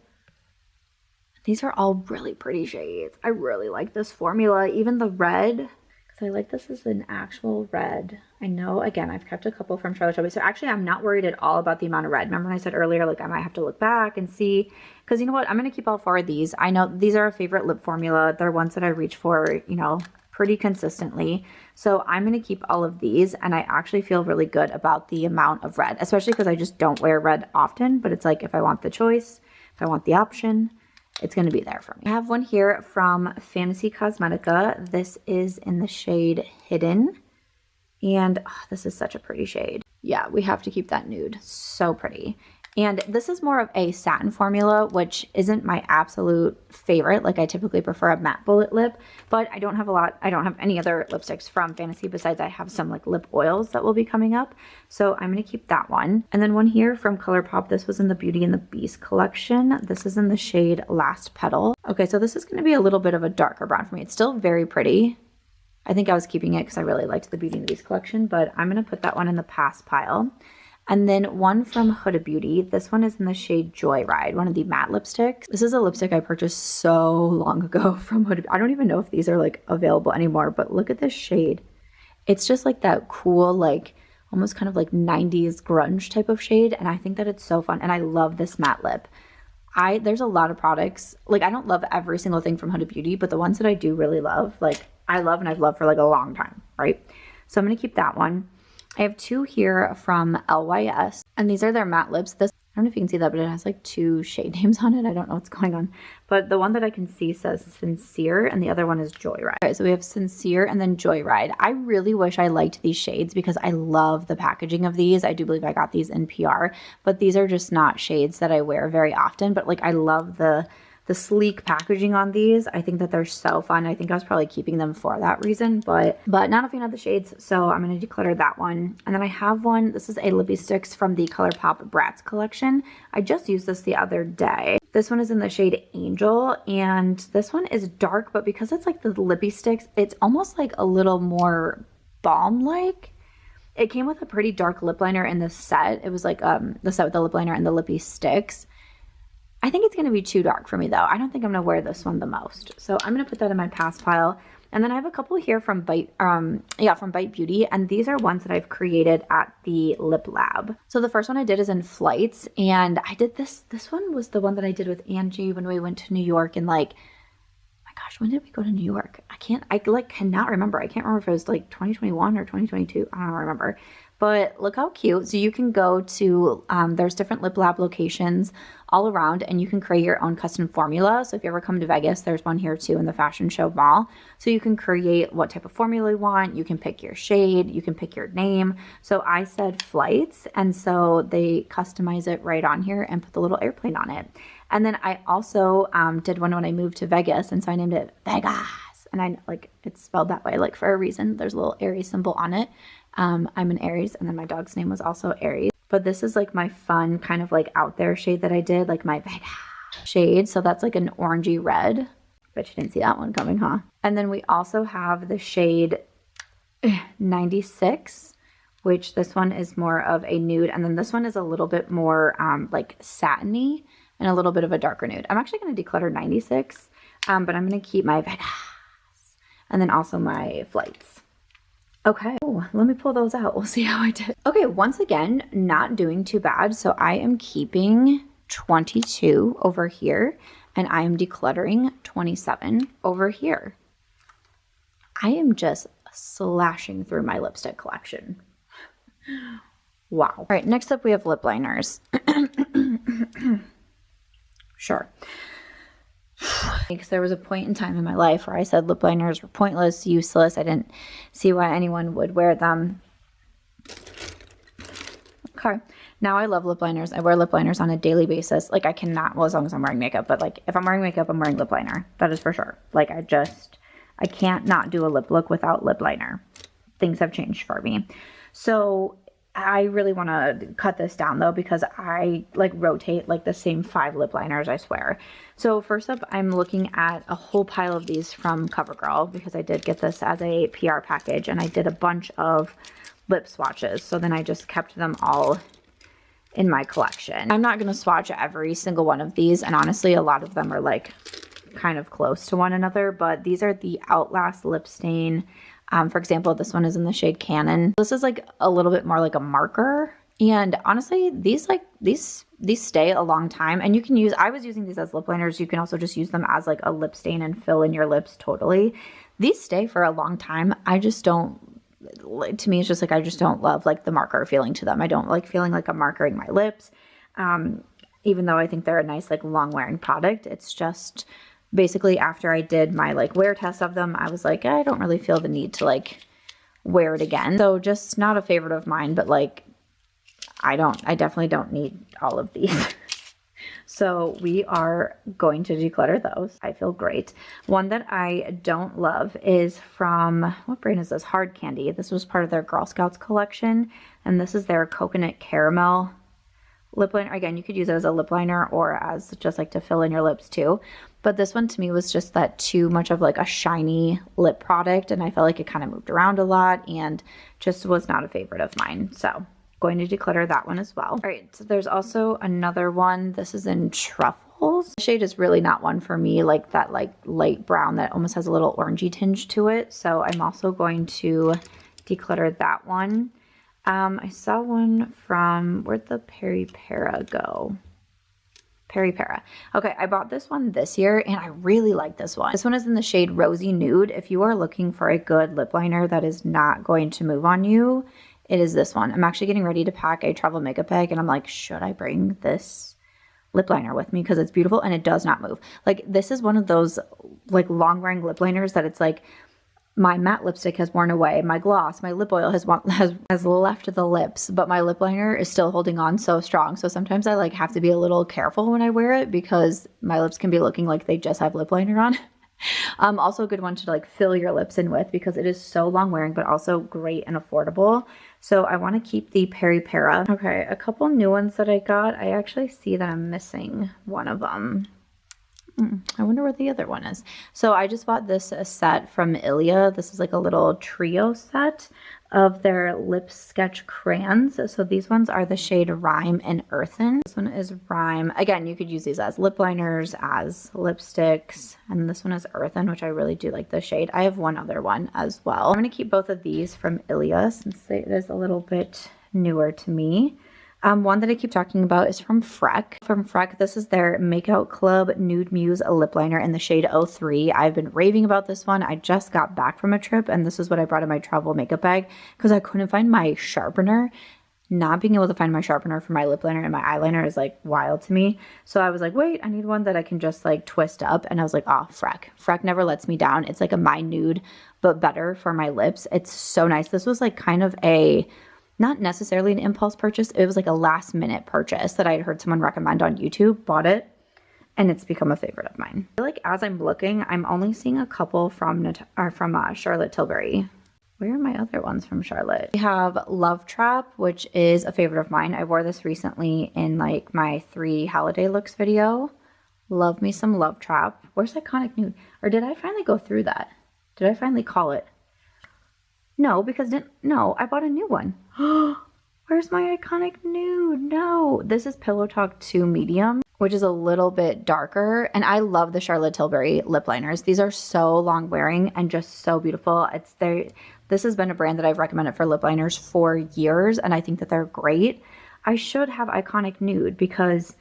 These are all really pretty shades. I really like this formula, even the red, because I like this as an actual red. I know, again, I've kept a couple from Charlotte Tilbury, so actually I'm not worried at all about the amount of red. Remember when I said earlier, like I might have to look back and see, because you know what, I'm going to keep all 4 of these. I know these are a favorite lip formula. They're ones that I reach for, you know, pretty consistently. So I'm going to keep all of these, and I actually feel really good about the amount of red, especially because I just don't wear red often, but it's like if I want the choice, if I want the option, it's going to be there for me. I have one here from Fantasy Cosmetica. This is in the shade Hidden. And oh, this is such a pretty shade. Yeah, we have to keep that nude. So pretty. And this is more of a satin formula, which isn't my absolute favorite. Like I typically prefer a matte bullet lip, but I don't have any other lipsticks from Fantasy besides I have some like lip oils that will be coming up. So I'm going to keep that one. And then one here from Colourpop. This was in the Beauty and the Beast collection. This is in the shade Last Petal. Okay, so this is going to be a little bit of a darker brown for me. It's still very pretty. I think I was keeping it because I really liked the Beauty and the Beast collection, but I'm going to put that one in the pass pile. And then one from Huda Beauty. This one is in the shade Joyride, one of the matte lipsticks. This is a lipstick I purchased so long ago from Huda. I don't even know if these are like available anymore, but look at this shade. It's just like that cool, like almost kind of like 90s grunge type of shade. And I think that it's so fun. And I love this matte lip. There's a lot of products. Like I don't love every single thing from Huda Beauty, but the ones that I do really love, like I love and I've loved for like a long time, right? So I'm going to keep that one. I have 2 here from LYS, and these are their matte lips. This, I don't know if you can see that, but it has like 2 shade names on it. I don't know what's going on, but the one that I can see says Sincere, and the other one is Joyride. Okay, so we have Sincere and then Joyride. I really wish I liked these shades because I love the packaging of these. I do believe I got these in PR, but these are just not shades that I wear very often, but like I love the sleek packaging on these. I think that they're so fun. I think I was probably keeping them for that reason, but not a fan of the shades, so I'm going to declutter that one. And then I have one. This is a Lippy Sticks from the Colourpop Bratz collection. I just used this the other day. This one is in the shade Angel, and this one is dark, but because it's like the Lippy Sticks, it's almost like a little more balm-like. It came with a pretty dark lip liner in this set. It was like the set with the lip liner and the Lippy Sticks. I think it's going to be too dark for me, though. I don't think I'm going to wear this one the most. So I'm going to put that in my pass pile. And then I have a couple here from Bite Beauty. And these are ones that I've created at the Lip Lab. So the first one I did is in Flights. And I did this. This one was the one that I did with Angie when we went to New York. And like, my gosh, when did we go to New York? I cannot remember. I can't remember if it was like 2021 or 2022. I don't remember. But look how cute. So you can go to, there's different Lip Lab locations all around, and you can create your own custom formula. So if you ever come to Vegas, there's one here too in the Fashion Show Mall. So you can create what type of formula you want. You can pick your shade. You can pick your name. So I said Flights, and so they customize it right on here and put the little airplane on it. And then I also did one when I moved to Vegas, and so I named it Vegas. And I like it's spelled that way, like for a reason. There's a little Aries symbol on it. I'm an Aries, and then my dog's name was also Aries. But this is like my fun kind of like out there shade that I did, like my Vegas shade. So that's like an orangey red. Bet you didn't see that one coming, huh? And then we also have the shade 96, which this one is more of a nude. And then this one is a little bit more like satiny and a little bit of a darker nude. I'm actually going to declutter 96, but I'm going to keep my Vegas and then also my Flights. Okay, let me pull those out. We'll see how I did. Okay, once again, not doing too bad. So I am keeping 22 over here, and I am decluttering 27 over here. I am just slashing through my lipstick collection. Wow. All right, next up we have lip liners. Sure. Because there was a point in time in my life where I said lip liners were pointless, useless. I didn't see why anyone would wear them. Okay. Now I love lip liners. I wear lip liners on a daily basis. Like I cannot, well, as long as I'm wearing makeup, but like if I'm wearing makeup, I'm wearing lip liner. That is for sure. Like I can't not do a lip look without lip liner. Things have changed for me. So I really want to cut this down though, because I like rotate like the same 5 lip liners, I swear. So first up, I'm looking at a whole pile of these from CoverGirl because I did get this as a PR package, and I did a bunch of lip swatches. So then I just kept them all in my collection. I'm not going to swatch every single one of these, and honestly, a lot of them are like kind of close to one another, but these are the Outlast Lip Stain. For example, this one is in the shade Cannon. This is like a little bit more like a marker, and honestly, these stay a long time, and you can use, I was using these as lip liners. You can also just use them as like a lip stain and fill in your lips totally. These stay for a long time. I just don't, to me, it's just like, I just don't love like the marker feeling to them. I don't like feeling like I'm markering my lips. Even though I think they're a nice like long wearing product, it's just basically after I did my like wear test of them, I was like, I don't really feel the need to like wear it again. So just not a favorite of mine, but like, I definitely don't need all of these. So we are going to declutter those. I feel great. One that I don't love is from, what brand is this? Hard Candy. This was part of their Girl Scouts collection, and this is their Coconut Caramel lip liner. Again, you could use it as a lip liner or as just like to fill in your lips too. But this one to me was just that too much of like a shiny lip product, and I felt like it kind of moved around a lot and just was not a favorite of mine. So going to declutter that one as well. All right, so there's also another one. This is in Truffles. The shade is really not one for me, like that like light brown that almost has a little orangey tinge to it. So I'm also going to declutter that one. I saw one from, where'd the Peri Para go? Peri Para. Okay, I bought this one this year and I really like this one. This one is in the shade Rosy Nude. If you are looking for a good lip liner that is not going to move on you, it is this one. I'm actually getting ready to pack a travel makeup bag, and I'm like, should I bring this lip liner with me? Because it's beautiful and it does not move. Like, this is one of those like long wearing lip liners that it's like, my matte lipstick has worn away, my gloss, my lip oil has left the lips, but my lip liner is still holding on so strong. So sometimes I like have to be a little careful when I wear it because my lips can be looking like they just have lip liner on. Also a good one to like fill your lips in with because it is so long wearing, but also great and affordable. So I want to keep the Peri Para. Okay, a couple new ones that I got. I actually see that I'm missing one of them. I wonder where the other one is. So I just bought this set from Ilia. This is like a little trio set of their lip sketch crayons. So these ones are the shade Rhyme and Earthen. This one is Rhyme. Again, you could use these as lip liners, as lipsticks. And this one is Earthen, which I really do like the shade. I have one other one as well. I'm going to keep both of these from Ilia since it is a little bit newer to me. One that I keep talking about is from Freck. From Freck, this is their Makeout Club Nude Muse lip liner in the shade 03. I've been raving about this one. I just got back from a trip, and this is what I brought in my travel makeup bag because I couldn't find my sharpener. Not being able to find my sharpener for my lip liner and my eyeliner is like wild to me. So I was like, wait, I need one that I can just like twist up. And I was like, oh, Freck. Freck never lets me down. It's like a My Nude, but better for my lips. It's so nice. This was like kind of a, not necessarily an impulse purchase. It was like a last minute purchase that I had heard someone recommend on YouTube, bought it, and it's become a favorite of mine. I feel like as I'm looking, I'm only seeing a couple from Charlotte Tilbury. Where are my other ones from Charlotte? We have Love Trap, which is a favorite of mine. I wore this recently in like my 3 holiday looks video. Love me some Love Trap. Where's Iconic Nude? Or did I finally go through that? Did I finally call it? No, because I bought a new one. Where's my Iconic Nude? No, this is Pillow Talk 2 Medium, which is a little bit darker. And I love the Charlotte Tilbury lip liners. These are so long wearing and just so beautiful. This has been a brand that I've recommended for lip liners for years, and I think that they're great. I should have Iconic Nude because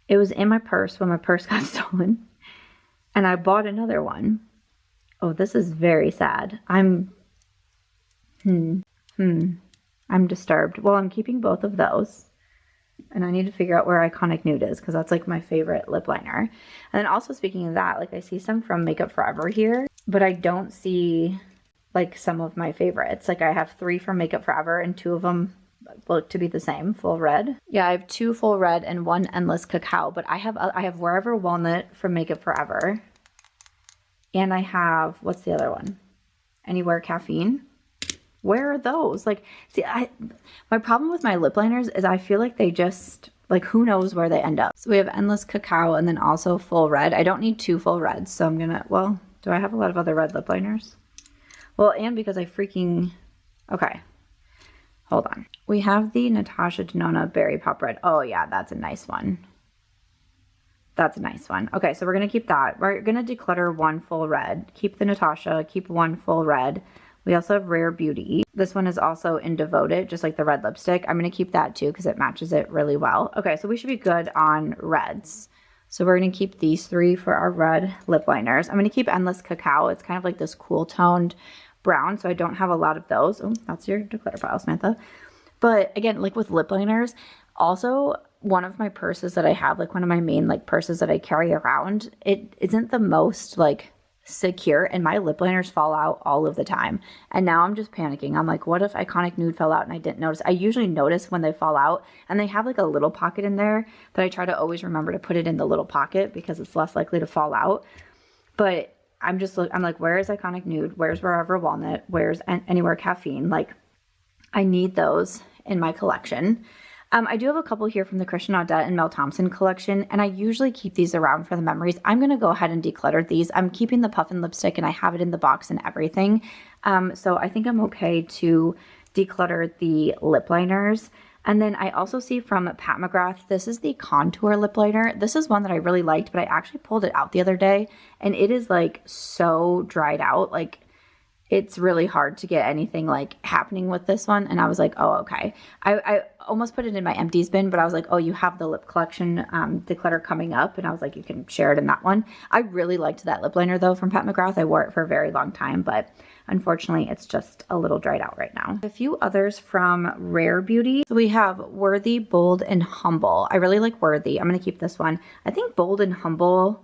it was in my purse when my purse got stolen, and I bought another one. Oh, this is very sad. I'm disturbed. Well, I'm keeping both of those. And I need to figure out where Iconic Nude is because that's like my favorite lip liner. And then also speaking of that, like I see some from Makeup Forever here, but I don't see like some of my favorites. Like I have 3 from Makeup Forever and 2 of them look to be the same, full red. Yeah, I have 2 full red and 1 endless cacao, but I have Wherever Walnut from Makeup Forever. And I have, what's the other one? Anywhere Caffeine. Where are those? Like, see, my problem with my lip liners is I feel like they just, like, who knows where they end up. So we have Endless Cacao and then also full red. I don't need 2 full reds, so I'm gonna, well, do I have a lot of other red lip liners? Well, and because I freaking, okay. Hold on. We have the Natasha Denona Berry Pop Red. Oh yeah, that's a nice one. That's a nice one. Okay, so we're going to keep that. We're going to declutter one full red. Keep the Natasha, keep one full red. We also have Rare Beauty. This one is also in Devoted, just like the red lipstick. I'm going to keep that too because it matches it really well. Okay, so we should be good on reds. So we're going to keep these 3 for our red lip liners. I'm going to keep Endless Cacao. It's kind of like this cool toned brown, so I don't have a lot of those. Oh, that's your declutter pile, Samantha. But again, like with lip liners, also one of my purses that I have, like one of my main like purses that I carry around, it isn't the most like secure, and my lip liners fall out all of the time. And now I'm just panicking. I'm like, what if Iconic Nude fell out and I didn't notice? I usually notice when they fall out, and they have like a little pocket in there that I try to always remember to put it in the little pocket because it's less likely to fall out. But I'm like, where is Iconic Nude? Where's Forever Walnut? Where's Anywhere Caffeine? Like, I need those in my collection. I do have a couple here from the Christian Audette and Mel Thompson collection, and I usually keep these around for the memories. I'm going to go ahead and declutter these. I'm keeping the Puffin lipstick, and I have it in the box and everything. So I think I'm okay to declutter the lip liners. And then I also see from Pat McGrath, this is the Contour lip liner. This is one that I really liked, but I actually pulled it out the other day, and it is like so dried out. Like, it's really hard to get anything like happening with this one. And I was like, oh, okay. I almost put it in my empties bin, but I was like, oh, you have the lip collection declutter coming up. And I was like, you can share it in that one. I really liked that lip liner though from Pat McGrath. I wore it for a very long time, but unfortunately it's just a little dried out right now. A few others from Rare Beauty. So we have Worthy, Bold, and Humble. I really like Worthy. I'm going to keep this one. I think Bold and Humble,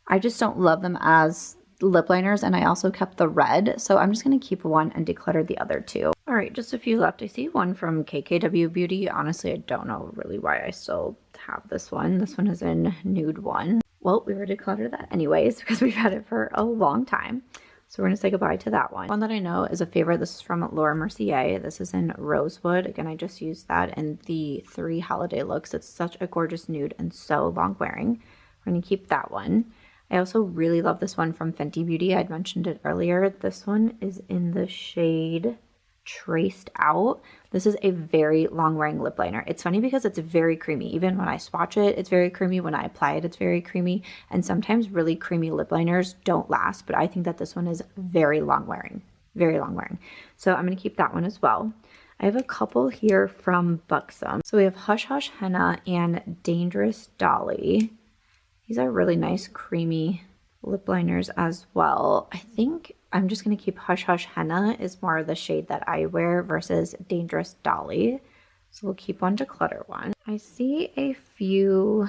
I just don't love them as lip liners, and I also kept the red, so I'm just going to keep one and declutter the other 2. All right, just a few left. I see one from KKW Beauty. Honestly, I don't know really why I still have this one. This one is in Nude 1. Well, we were declutter that anyways because we've had it for a long time. So we're going to say goodbye to that one. One that I know is a favorite. This is from Laura Mercier. This is in Rosewood. Again, I just used that in the 3 holiday looks. It's such a gorgeous nude and so long wearing. We're going to keep that one. I also really love this one from Fenty Beauty. I'd mentioned it earlier. This one is in the shade Traced Out. This is a very long wearing lip liner. It's funny because it's very creamy. Even when I swatch it, it's very creamy. When I apply it, it's very creamy. And sometimes really creamy lip liners don't last, but I think that this one is very long wearing. Very long wearing. So I'm going to keep that one as well. I have a couple here from Buxom. So we have Hush Hush Henna and Dangerous Dolly. These are really nice creamy lip liners as well. I think I'm just going to keep Hush Hush Henna is more the shade that I wear versus Dangerous Dolly. So we'll keep one declutter one. I see a few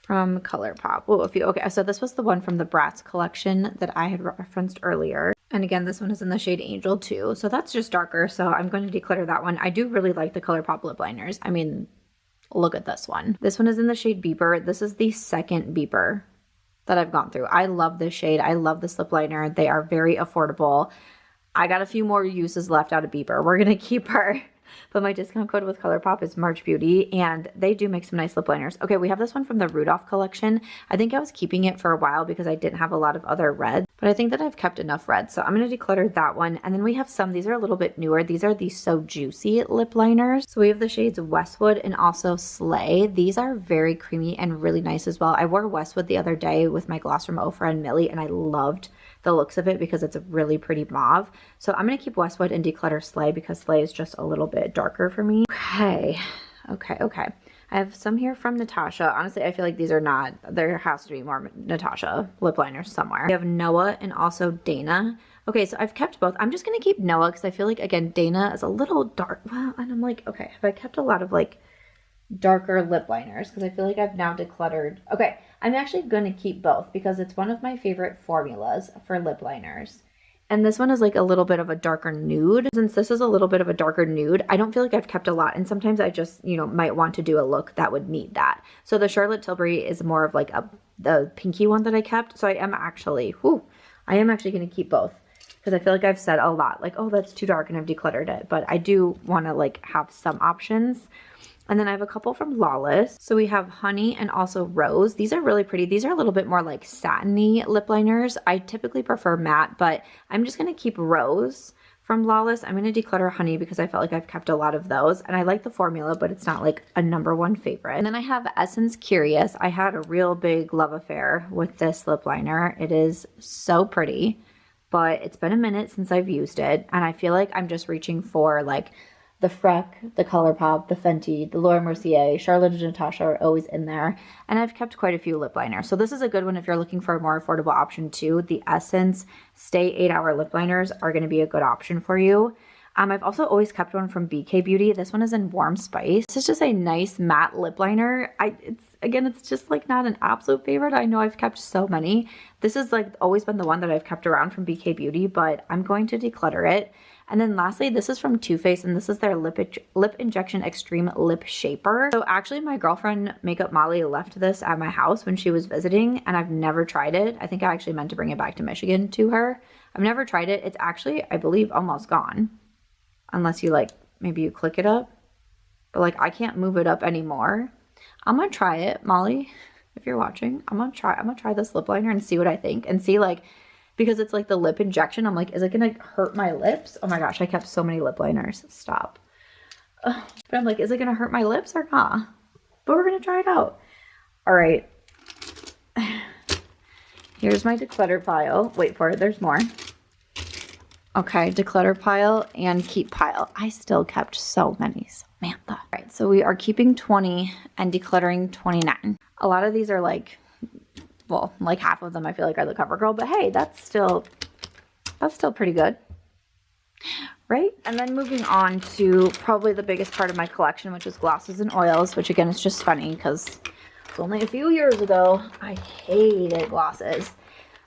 from Colourpop. Oh, a few. Okay, so this was the one from the Bratz collection that I had referenced earlier. And again, this one is in the shade Angel too. So that's just darker. So I'm going to declutter that one. I do really like the Colourpop lip liners. I mean, look at this one. This one is in the shade Beeper. This is the second Beeper that I've gone through. I love this shade. I love this lip liner. They are very affordable. I got a few more uses left out of Beeper. We're going to keep her. But my discount code with Colourpop is MARCHBEAUTY, and they do make some nice lip liners. Okay, we have this one from the Rudolph collection. I think I was keeping it for a while because I didn't have a lot of other reds, but I think that I've kept enough red. So I'm going to declutter that one. And then we have some, these are a little bit newer. These are the So Juicy lip liners. So we have the shades Westwood and also Slay. These are very creamy and really nice as well. I wore Westwood the other day with my gloss from Ofra and Millie, and I loved the looks of it because it's a really pretty mauve. So I'm going to keep Westwood and declutter Slay because Slay is just a little bit darker for me. Okay. I have some here from Natasha. Honestly, I feel like these are not, there has to be more Natasha lip liners somewhere. We have Noah and also Dana. Okay, so I've kept both. I'm just going to keep Noah because I feel like, again, Dana is a little dark. Well, and I'm like, okay, have I kept a lot of like darker lip liners? Because I feel like I've now decluttered. Okay, I'm actually going to keep both because it's one of my favorite formulas for lip liners. And this one is like a little bit of a darker nude. Since this is a little bit of a darker nude, I don't feel like I've kept a lot. And sometimes I just, you know, might want to do a look that would need that. So the Charlotte Tilbury is more of like the pinky one that I kept. So I am actually going to keep both. Because I feel like I've said a lot, like, oh, that's too dark and I've decluttered it. But I do want to like have some options. And then I have a couple from Lawless. So we have Honey and also Rose. These are really pretty. These are a little bit more like satiny lip liners. I typically prefer matte, but I'm just going to keep Rose from Lawless. I'm going to declutter Honey because I felt like I've kept a lot of those. And I like the formula, but it's not like a #1 favorite. And then I have Essence Curious. I had a real big love affair with this lip liner. It is so pretty, but it's been a minute since I've used it. And I feel like I'm just reaching for like the Freck, the Colourpop, the Fenty, the Laura Mercier, Charlotte and Natasha are always in there. And I've kept quite a few lip liners. So this is a good one if you're looking for a more affordable option too. The Essence Stay 8-Hour Lip Liners are going to be a good option for you. I've also always kept one from BK Beauty. This one is in Warm Spice. This is just a nice matte lip liner. It's just like not an absolute favorite. I know I've kept so many. This is like always been the one that I've kept around from BK Beauty, but I'm going to declutter it. And then lastly, this is from Too Faced, and this is their Lip Injection Extreme Lip Shaper. So actually my girlfriend Makeup Molly left this at my house when she was visiting, and I've never tried it. I think I actually meant to bring it back to Michigan to her. I've never tried it. It's actually, I believe, almost gone. Unless you like, maybe you click it up. But like, I can't move it up anymore. I'm gonna try it, Molly, if you're watching. I'm gonna try this lip liner and see what I think. And see like, because it's like the lip injection, I'm like, is it gonna hurt my lips? Oh my gosh, I kept so many lip liners. Stop. Ugh. But I'm like, is it gonna hurt my lips or not? But we're gonna try it out. All right. Here's my declutter pile. Wait for it, there's more. Okay, declutter pile and keep pile. I still kept so many, Samantha. All right, so we are keeping 20 and decluttering 29. A lot of these are like, well, like half of them I feel like are the CoverGirl, but hey, that's still pretty good, right? And then moving on to probably the biggest part of my collection, which is glosses and oils, which again is just funny because only a few years ago I hated glosses.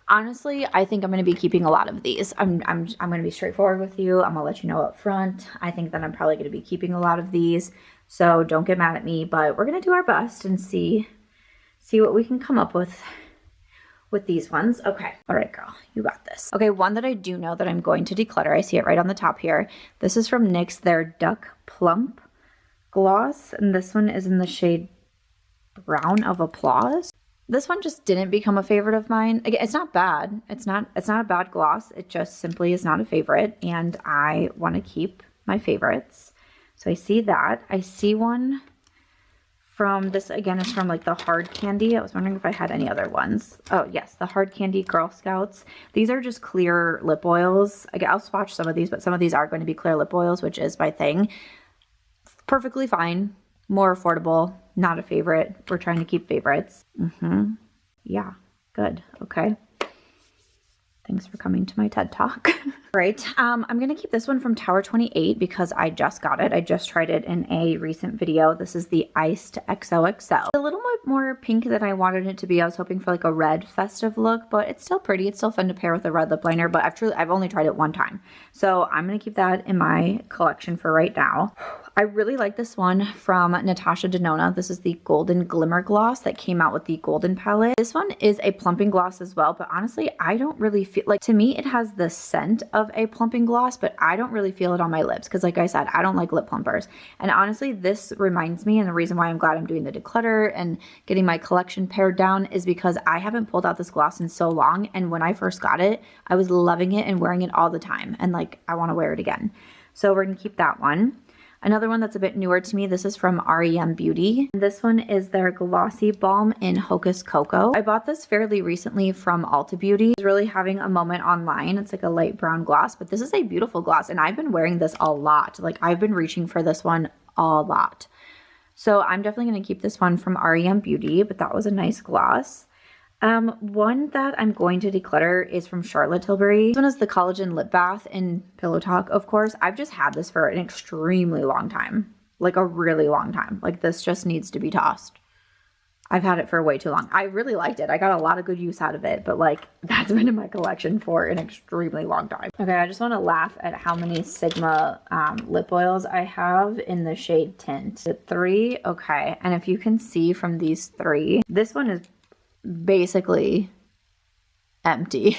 Honestly, I think I'm going to be keeping a lot of these. I'm going to be straightforward with you. I'm going to let you know up front. I think that I'm probably going to be keeping a lot of these, so don't get mad at me, but we're going to do our best and see what we can come up with these ones. Okay. All right, girl, you got this. Okay, one that I do know that I'm going to declutter. I see it right on the top here. This is from NYX, their Duck Plump gloss, and this one is in the shade Brown of Applause. This one just didn't become a favorite of mine. Again, it's not bad. It's not a bad gloss. It just simply is not a favorite, and I want to keep my favorites. So I see that. I see one from this, again, is from like the Hard Candy. I was wondering if I had any other ones. Oh yes, the Hard Candy Girl Scouts. These are just clear lip oils. Again, I'll swatch some of these, but some of these are going to be clear lip oils, which is my thing. Perfectly fine. More affordable. Not a favorite. We're trying to keep favorites. Yeah, good. Okay. Thanks for coming to my TED Talk. Right. I'm going to keep this one from Tower 28 because I just got it. I just tried it in a recent video. This is the Iced XOXO. A little bit more pink than I wanted it to be. I was hoping for like a red festive look, but it's still pretty. It's still fun to pair with a red lip liner, but I've only tried it one time. So I'm going to keep that in my collection for right now. I really like this one from Natasha Denona. This is the Golden Glimmer Gloss that came out with the Golden palette. This one is a plumping gloss as well, but honestly, I don't really feel like, to me, it has the scent of a plumping gloss, but I don't really feel it on my lips because like I said, I don't like lip plumpers. And honestly, this reminds me, and the reason why I'm glad I'm doing the declutter and getting my collection pared down is because I haven't pulled out this gloss in so long. And when I first got it, I was loving it and wearing it all the time. And like, I want to wear it again. So we're going to keep that one. Another one that's a bit newer to me, this is from Ravie Beauty. This one is their Glossy Balm in Hocus Cocoa. I bought this fairly recently from Ulta Beauty. It's really having a moment online. It's like a light brown gloss, but this is a beautiful gloss, and I've been wearing this a lot. Like, I've been reaching for this one a lot. So I'm definitely going to keep this one from Ravie Beauty, but that was a nice gloss. One that I'm going to declutter is from Charlotte Tilbury. This one is the Collagen Lip Bath in Pillow Talk, of course. I've just had this for an extremely long time. Like a really long time. Like this just needs to be tossed. I've had it for way too long. I really liked it. I got a lot of good use out of it, but like that's been in my collection for an extremely long time. Okay, I just want to laugh at how many Sigma lip oils I have in the shade Tint. Is it 3? Okay, and if you can see from these 3, this one is basically empty.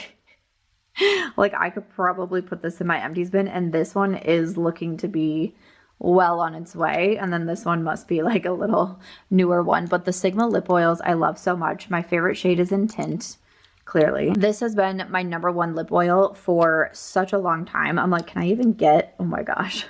Like I could probably put this in my empties bin, and this one is looking to be well on its way, and then this one must be like a little newer one. But the Sigma lip oils I love so much. My favorite shade is in Tint. clearly. This has been my #1 lip oil for such a long time. I'm like, can I even get, oh my gosh.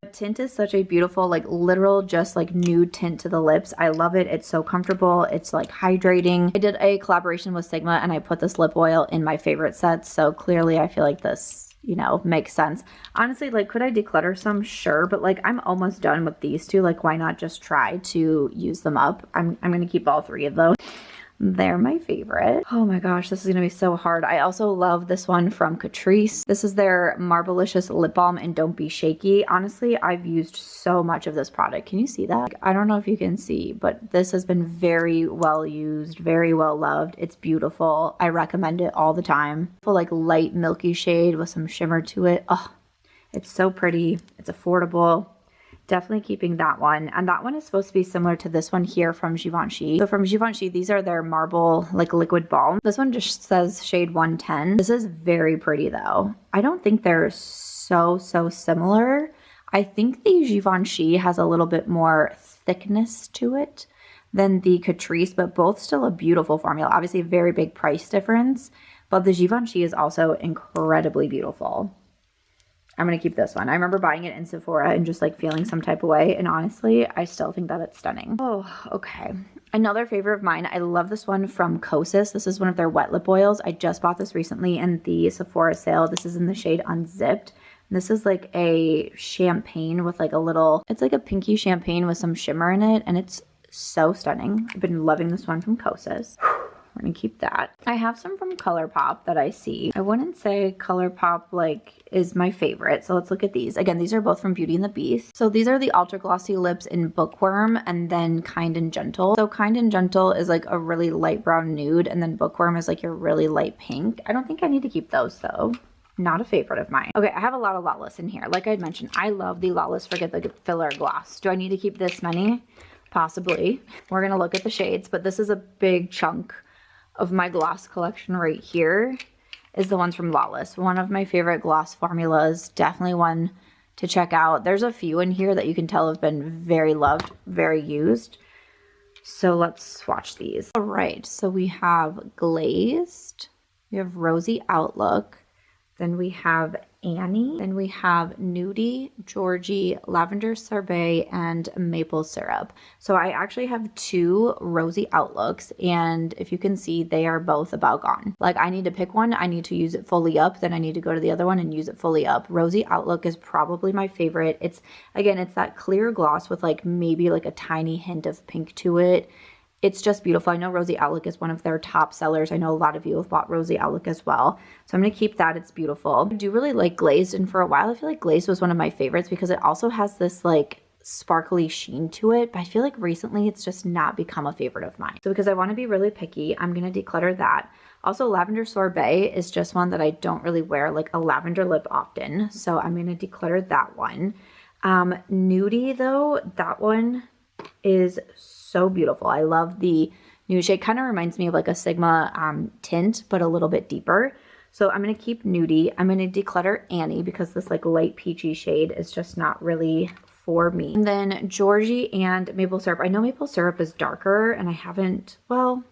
The tint is such a beautiful, like literal, just like nude tint to the lips. I love it. It's so comfortable. It's like hydrating. I did a collaboration with Sigma and I put this lip oil in my favorite sets. So clearly I feel like this, you know, makes sense. Honestly, like, could I declutter some? Sure. But like, I'm almost done with these two. Like, why not just try to use them up? I'm going to keep all 3 of those. They're my favorite. Oh my gosh, this is gonna be so hard. I also love this one from Catrice. This is their Marvelicious Lip Balm and Don't Be Shaky. Honestly, I've used so much of this product. Can you see that? I don't know if you can see, but this has been very well used, very well loved. It's beautiful. I recommend it all the time. For like light milky shade with some shimmer to it. Oh, it's so pretty. It's affordable. Definitely keeping that one. And that one is supposed to be similar to this one here from Givenchy. So from Givenchy, these are their marble like liquid balm. This one just says shade 110. This is very pretty though. I don't think they're so similar. I think the Givenchy has a little bit more thickness to it than the Catrice, but both still a beautiful formula. Obviously a very big price difference, but the Givenchy is also incredibly beautiful. I'm going to keep this one. I remember buying it in Sephora and just like feeling some type of way. And honestly, I still think that it's stunning. Oh, okay. Another favorite of mine. I love this one from Kosas. This is one of their wet lip oils. I just bought this recently in the Sephora sale. This is in the shade Unzipped. And this is like a champagne with like a little, it's like a pinky champagne with some shimmer in it. And it's so stunning. I've been loving this one from Kosas. We're gonna keep that. I have some from Colourpop that I see. I wouldn't say Colourpop like is my favorite. So let's look at these. Again, these are both from Beauty and the Beast. So these are the Ultra Glossy Lips in Bookworm and then Kind and Gentle. So Kind and Gentle is like a really light brown nude and then Bookworm is like your really light pink. I don't think I need to keep those though. Not a favorite of mine. Okay, I have a lot of Lawless in here. Like I mentioned, I love the Lawless Forget the Filler Gloss. Do I need to keep this many? Possibly. We're gonna look at the shades, but this is a big chunk of my gloss collection right here is the ones from Lawless. One of my favorite gloss formulas, definitely one to check out. There's a few in here that you can tell have been very loved, very used. So let's swatch these. All right, so we have Glazed, we have Rosy Outlook, then we have Annie, then we have Nudie, Georgie, Lavender Sorbet, and Maple Syrup. So I actually have 2 Rosy Outlooks, and if you can see, they are both about gone. Like I need to pick one, I need to use it fully up, then I need to go to the other one and use it fully up. Rosy Outlook is probably my favorite. It's, again, it's that clear gloss with like maybe like a tiny hint of pink to it. It's just beautiful. I know Rosy Outlook is one of their top sellers. I know a lot of you have bought Rosy Outlook as well. So I'm going to keep that. It's beautiful. I do really like Glazed, and for a while I feel like Glazed was one of my favorites because it also has this like sparkly sheen to it. But I feel like recently it's just not become a favorite of mine. So because I want to be really picky, I'm going to declutter that. Also, Lavender Sorbet is just one that I don't really wear like a lavender lip often. So I'm going to declutter that one. Nudie though, that one is so beautiful. I love the nude shade. Kind of reminds me of like a Sigma tint, but a little bit deeper. So I'm going to keep Nudie. I'm going to declutter Annie because this like light peachy shade is just not really for me. And then Georgie and Maple Syrup. I know Maple Syrup is darker and I haven't, well,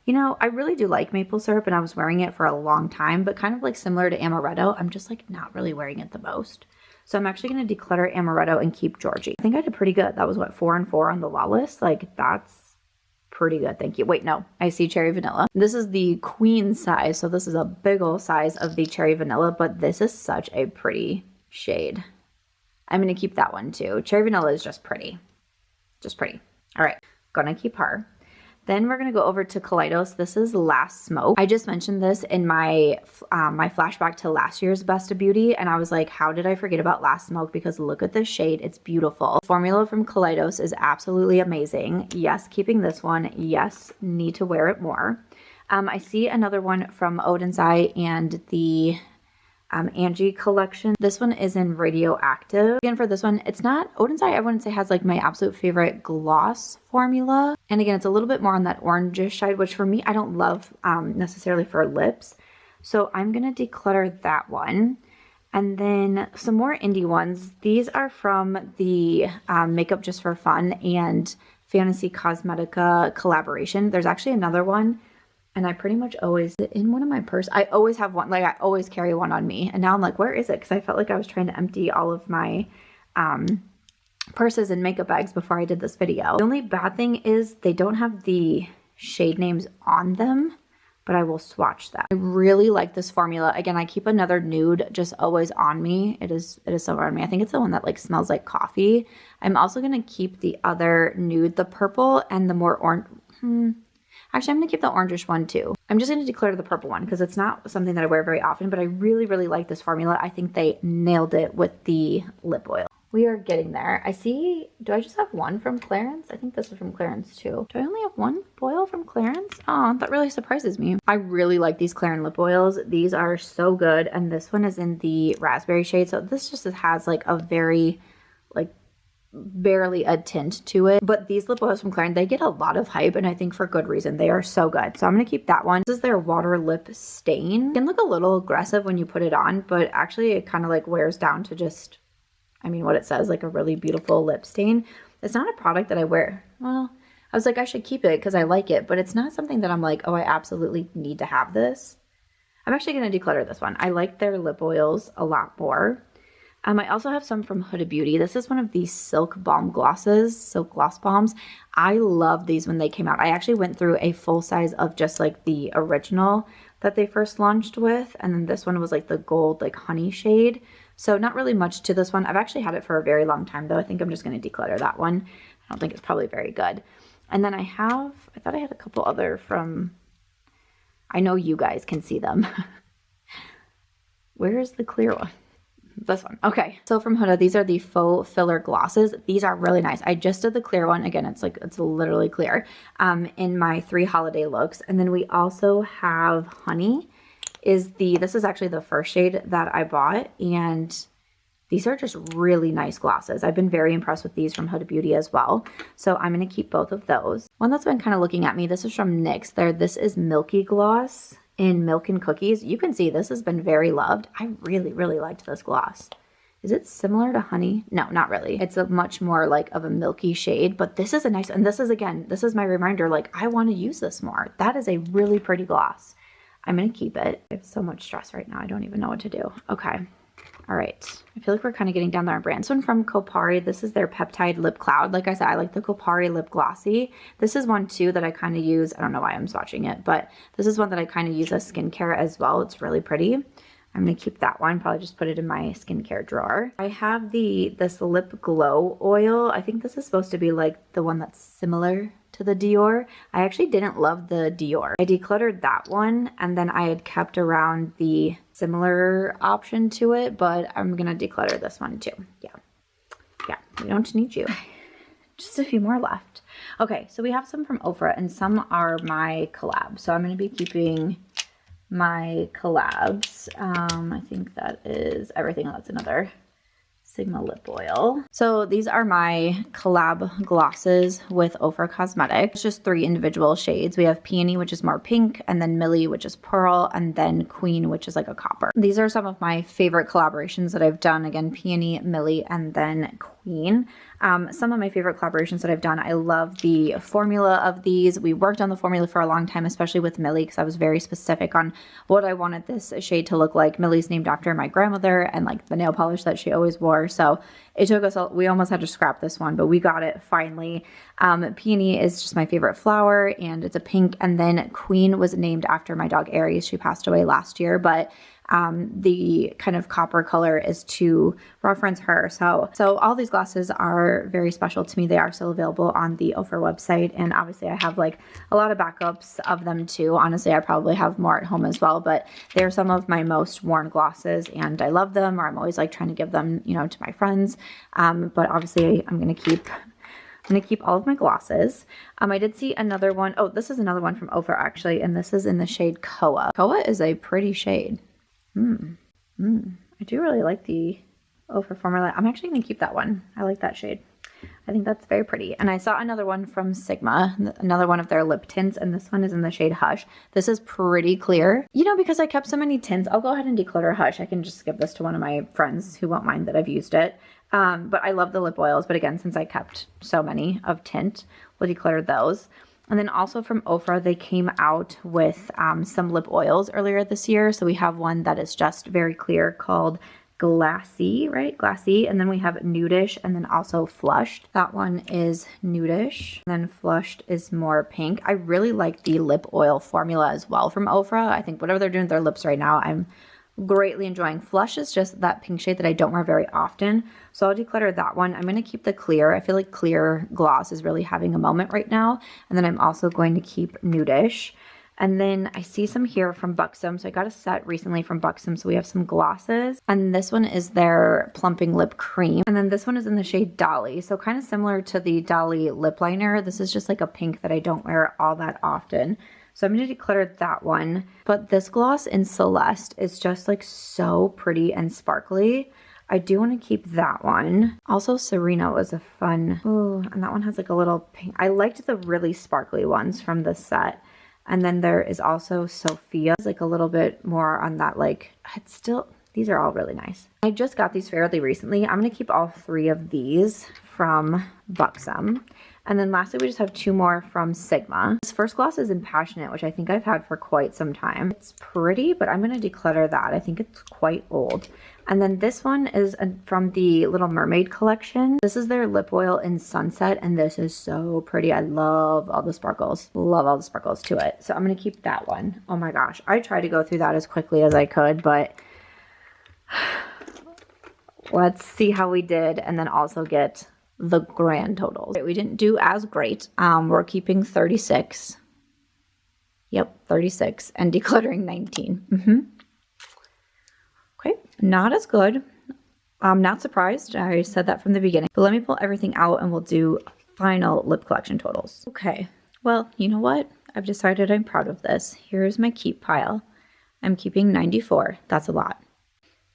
you know, I really do like Maple Syrup and I was wearing it for a long time, but kind of like similar to Amaretto, I'm just like not really wearing it the most. So I'm actually going to declutter Amaretto and keep Georgie. I think I did pretty good. That was what, 4 and 4 on the Lawless. Like that's pretty good. Thank you. Wait, no, I see Cherry Vanilla. This is the queen size. So this is a big old size of the Cherry Vanilla, but this is such a pretty shade. I'm going to keep that one too. Cherry Vanilla is just pretty. Just pretty. All right, gonna keep her. Then we're going to go over to Kaleidos. This is Last Smoke. I just mentioned this in my my flashback to last year's Best of Beauty, and I was like, how did I forget about Last Smoke? Because look at this shade. It's beautiful. The formula from Kaleidos is absolutely amazing. Yes, keeping this one. Yes, need to wear it more. I see another one from Oden's Eye and the Angie collection. This one is in Radioactive. Again, for this one, it's not, Oden's Eye I wouldn't say has like my absolute favorite gloss formula. And again, it's a little bit more on that orangish side, which for me, I don't love necessarily for lips. So I'm going to declutter that one. And then some more indie ones. These are from the Makeup Just for Fun and Fantasy Cosmetica collaboration. There's actually another one And I pretty much always, in one of my purse, I always have one, like I always carry one on me. And now I'm like, where is it? Because I felt like I was trying to empty all of my purses and makeup bags before I did this video. The only bad thing is they don't have the shade names on them, but I will swatch that. I really like this formula. Again, I keep another nude just always on me. It is somewhere on me. I think it's the one that like smells like coffee. I'm also gonna keep the other nude, the purple and the more orange. Actually, I'm gonna keep the orangish one too. I'm just gonna declutter the purple one because it's not something that I wear very often, but I really, really like this formula. I think they nailed it with the lip oil. We are getting there. I see, do I just have one from Clarins? I think this is from Clarins too. Do I only have one oil from Clarins? Oh, that really surprises me. I really like these Clarins lip oils. These are so good. And this one is in the raspberry shade. So this just has like a very, like barely a tint to it. But these lip oils from Clarins, they get a lot of hype and I think for good reason. They are so good. So I'm gonna keep that one. This is their water lip stain. It can look a little aggressive when you put it on, but actually it kind of like wears down to just, I mean, what it says, like a really beautiful lip stain. It's not a product that I wear. Well, I was like, I should keep it because I like it, but it's not something that I'm like, oh, I absolutely need to have this. I'm actually going to declutter this one. I like their lip oils a lot more. I also have some from Huda Beauty. This is one of these silk balm glosses, silk gloss balms. I love these when they came out. I actually went through a full size of just like the original that they first launched with. And then this one was like the gold, like honey shade. So not really much to this one. I've actually had it for a very long time though. I think I'm just going to declutter that one. I don't think it's probably very good. And then I thought I had a couple other from, I know you guys can see them. Where is the clear one? This one. Okay. So from Huda, these are the faux filler glosses. These are really nice. I just did the clear one. Again, it's literally clear in my 3 holiday looks. And then we also have Honey. This is actually the first shade that I bought, and these are just really nice glosses. I've been very impressed with these from Huda Beauty as well. So I'm going to keep both of those. One that's been kind of looking at me, this is from NYX. This is Milky Gloss in Milk and Cookies. You can see this has been very loved. I really, really liked this gloss. Is it similar to Honey? No, not really. It's a much more like of a milky shade, but this is a nice, and this is again, this is my reminder, like I want to use this more. That is a really pretty gloss. I'm going to keep it. I have so much stress right now. I don't even know what to do. Okay. All right. I feel like we're kind of getting down there on brand. This one from Kopari. This is their Peptide Lip Cloud. Like I said, I like the Kopari Lip Glossy. This is one too that I kind of use. I don't know why I'm swatching it, but this is one that I kind of use as skincare as well. It's really pretty. I'm going to keep that one. Probably just put it in my skincare drawer. I have this Lip Glow oil. I think this is supposed to be like the one that's similar to the Dior. I actually didn't love the Dior. I decluttered that one and then I had kept around the similar option to it, but I'm going to declutter this one too. Yeah, we don't need you. Just a few more left. Okay, so we have some from Ofra and some are my collabs. So I'm going to be keeping my collabs. I think that is everything. That's another Sigma lip oil. So these are my collab glosses with Ofra Cosmetics. It's just 3 individual shades. We have Peony, which is more pink, and then Millie, which is pearl, and then Queen, which is like a copper. These are some of my favorite collaborations that I've done. Again, Peony, Millie, and then Queen. Some of my favorite collaborations that I've done, I love the formula of these. We worked on the formula for a long time, especially with Millie, because I was very specific on what I wanted this shade to look like. Millie's named after my grandmother and like the nail polish that she always wore. So it took us, we almost had to scrap this one, but we got it finally. Peony is just my favorite flower and it's a pink. And then Queen was named after my dog Aries. She passed away last year, but the kind of copper color is to reference her. So all these glosses are very special to me. They are still available on the Ofra website. And obviously I have like a lot of backups of them too. Honestly, I probably have more at home as well, but they're some of my most worn glosses and I love them, or I'm always like trying to give them, you know, to my friends. But obviously I'm going to keep all of my glosses. I did see another one. Oh, this is another one from Ofra actually. And this is in the shade Koa. Koa is a pretty shade. I do really like the Ofra formula. I'm actually going to keep that one. I like that shade. I think that's very pretty. And I saw another one from Sigma, another one of their lip tints, and this one is in the shade Hush. This is pretty clear. You know, because I kept so many tints, I'll go ahead and declutter Hush. I can just give this to one of my friends who won't mind that I've used it. But I love the lip oils. But again, since I kept so many of tint, we'll declutter those. And then also from Ofra, they came out with some lip oils earlier this year. So we have one that is just very clear called Glassy, right? Glassy. And then we have Nudish and then also Flushed. That one is Nudish. And then Flushed is more pink. I really like the lip oil formula as well from Ofra. I think whatever they're doing with their lips right now, I'm greatly enjoying. Flush is just that pink shade that I don't wear very often. So I'll declutter that one. I'm going to keep the clear. I feel like clear gloss is really having a moment right now. And then I'm also going to keep Nudish. And then I see some here from Buxom. So I got a set recently from Buxom. So we have some glosses. And this one is their Plumping Lip Cream. And then this one is in the shade Dolly. So kind of similar to the Dolly lip liner. This is just like a pink that I don't wear all that often. So I'm going to declutter that one. But this gloss in Celeste is just like so pretty and sparkly. I do want to keep that one. Also, Serena was a fun. Oh, and that one has like a little pink. I liked the really sparkly ones from this set. And then there is also Sophia. It's like a little bit more on that, like, it's still, these are all really nice. I just got these fairly recently. I'm going to keep all 3 of these from Buxom. And then lastly, we just have 2 more from Sigma. This first gloss is in Passionate, which I think I've had for quite some time. It's pretty, but I'm going to declutter that. I think it's quite old. And then this one is from the Little Mermaid collection. This is their lip oil in Sunset, and this is so pretty. I love all the sparkles. Love all the sparkles to it. So I'm going to keep that one. Oh my gosh. I tried to go through that as quickly as I could, but let's see how we did and then also get the grand totals. We didn't do as great. We're keeping 36. Yep, 36 and decluttering 19. Okay, not as good. I'm not surprised. I said that from the beginning. But let me pull everything out and we'll do final lip collection totals. Okay, well, you know what? I've decided I'm proud of this. Here's my keep pile. I'm keeping 94. That's a lot.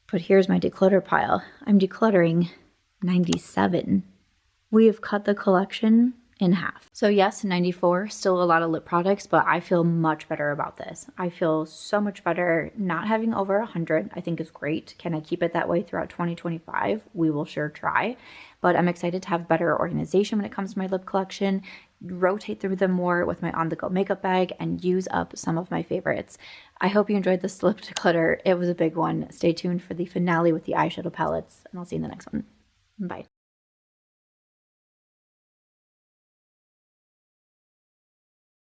But here's my declutter pile. I'm decluttering 97. We have cut the collection in half. So yes, 94, still a lot of lip products, but I feel much better about this. I feel so much better. Not having over 100, I think is great. Can I keep it that way throughout 2025? We will sure try. But I'm excited to have better organization when it comes to my lip collection, rotate through them more with my on-the-go makeup bag, and use up some of my favorites. I hope you enjoyed this lip declutter. It was a big one. Stay tuned for the finale with the eyeshadow palettes, and I'll see you in the next one. Bye.